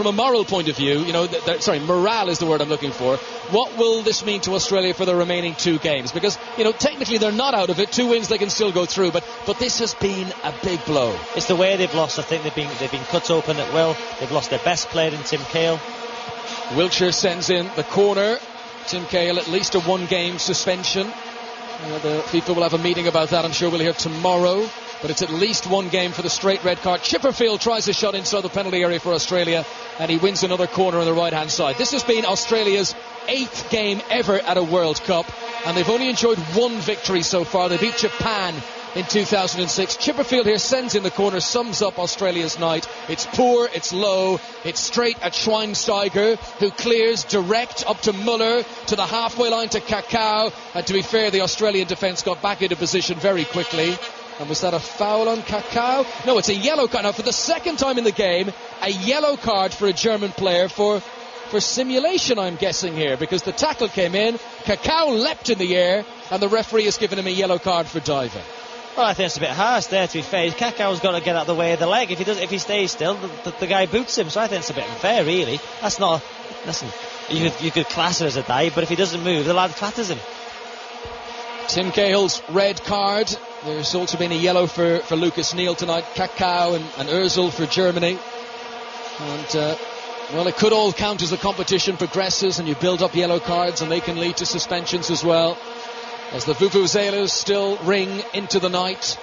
a moral point of view, morale is the word I'm looking for. What will this mean to Australia for the remaining 2 games? Because, technically they're not out of it. 2 wins, they can still go through, but this has been a big blow. It's the way they've lost. I think they've been cut open at will. They've lost their best player in Tim Cahill. Wilshere sends in the corner. Tim Cahill at least a 1-game suspension. The FIFA will have a meeting about that. I'm sure we'll hear tomorrow. But it's at least 1 game for the straight red card. Chipperfield tries a shot inside the penalty area for Australia, and he wins another corner on the right-hand side. This has been Australia's 8th game ever at a World Cup, and they've only enjoyed 1 victory so far. They beat Japan in 2006. Chipperfield here sends in the corner, sums up Australia's night. It's poor, it's low, it's straight at Schweinsteiger, who clears direct up to Muller, to the halfway line to Kaká, and to be fair, the Australian defence got back into position very quickly. And was that a foul on Kaká? No, it's a yellow card. Now, for the second time in the game, a yellow card for a German player for simulation, I'm guessing here, because the tackle came in, Kaká leapt in the air, and the referee has given him a yellow card for diving. Well, I think it's a bit harsh there, to be fair. Kaká's got to get out of the way of the leg. If he stays still, the guy boots him. So I think it's a bit unfair, really. That's not. Listen, you could class it as a dive, but if he doesn't move, the lad clatters him. Tim Cahill's red card. There's also been a yellow for Lucas Neal tonight. Kaká and Ozil for Germany. And it could all count as the competition progresses and you build up yellow cards, and they can lead to suspensions as well. As the vuvuzelas still ring into the night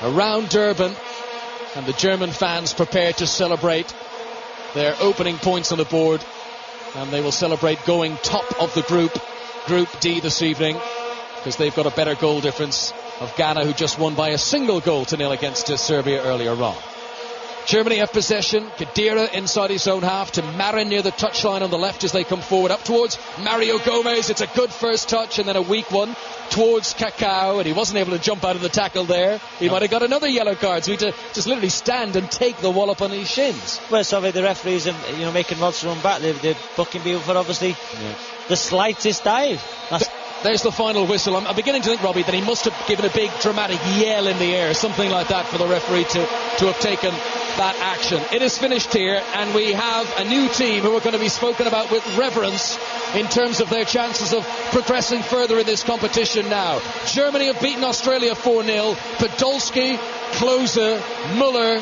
around Durban, and the German fans prepare to celebrate their opening points on the board, and they will celebrate going top of the Group D this evening, because they've got a better goal difference of Ghana, who just won by a single goal to nil against Serbia earlier on. Germany have possession. Khedira inside his own half to Marin near the touchline on the left as they come forward up towards Mario Gomez. It's a good first touch and then a weak one towards Kaká, and he wasn't able to jump out of the tackle there. He might have got another yellow card, so he had to just literally stand and take the wallop on his shins. Well, sorry, the referees are making rods run back. They're booking people for obviously the slightest dive. There's the final whistle. I'm beginning to think, Robbie, that he must have given a big dramatic yell in the air, something like that, for the referee to have taken that action. It is finished here, and we have a new team who are going to be spoken about with reverence in terms of their chances of progressing further in this competition now. Germany have beaten Australia 4-0. Podolski, Klose, Muller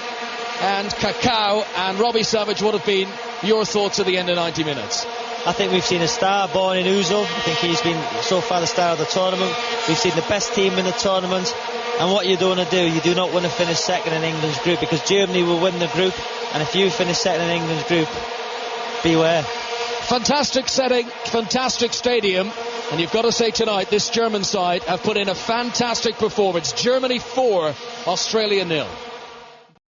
and Kaká. And Robbie Savage, what have been your thoughts at the end of 90 minutes? I think we've seen a star born in Ozil. I think he's been so far the star of the tournament. We've seen the best team in the tournament. And what you don't want to do, you do not want to finish second in England's group, because Germany will win the group, and if you finish second in England's group, beware. Fantastic setting, fantastic stadium, and you've got to say tonight this German side have put in a fantastic performance. Germany 4, Australia 0.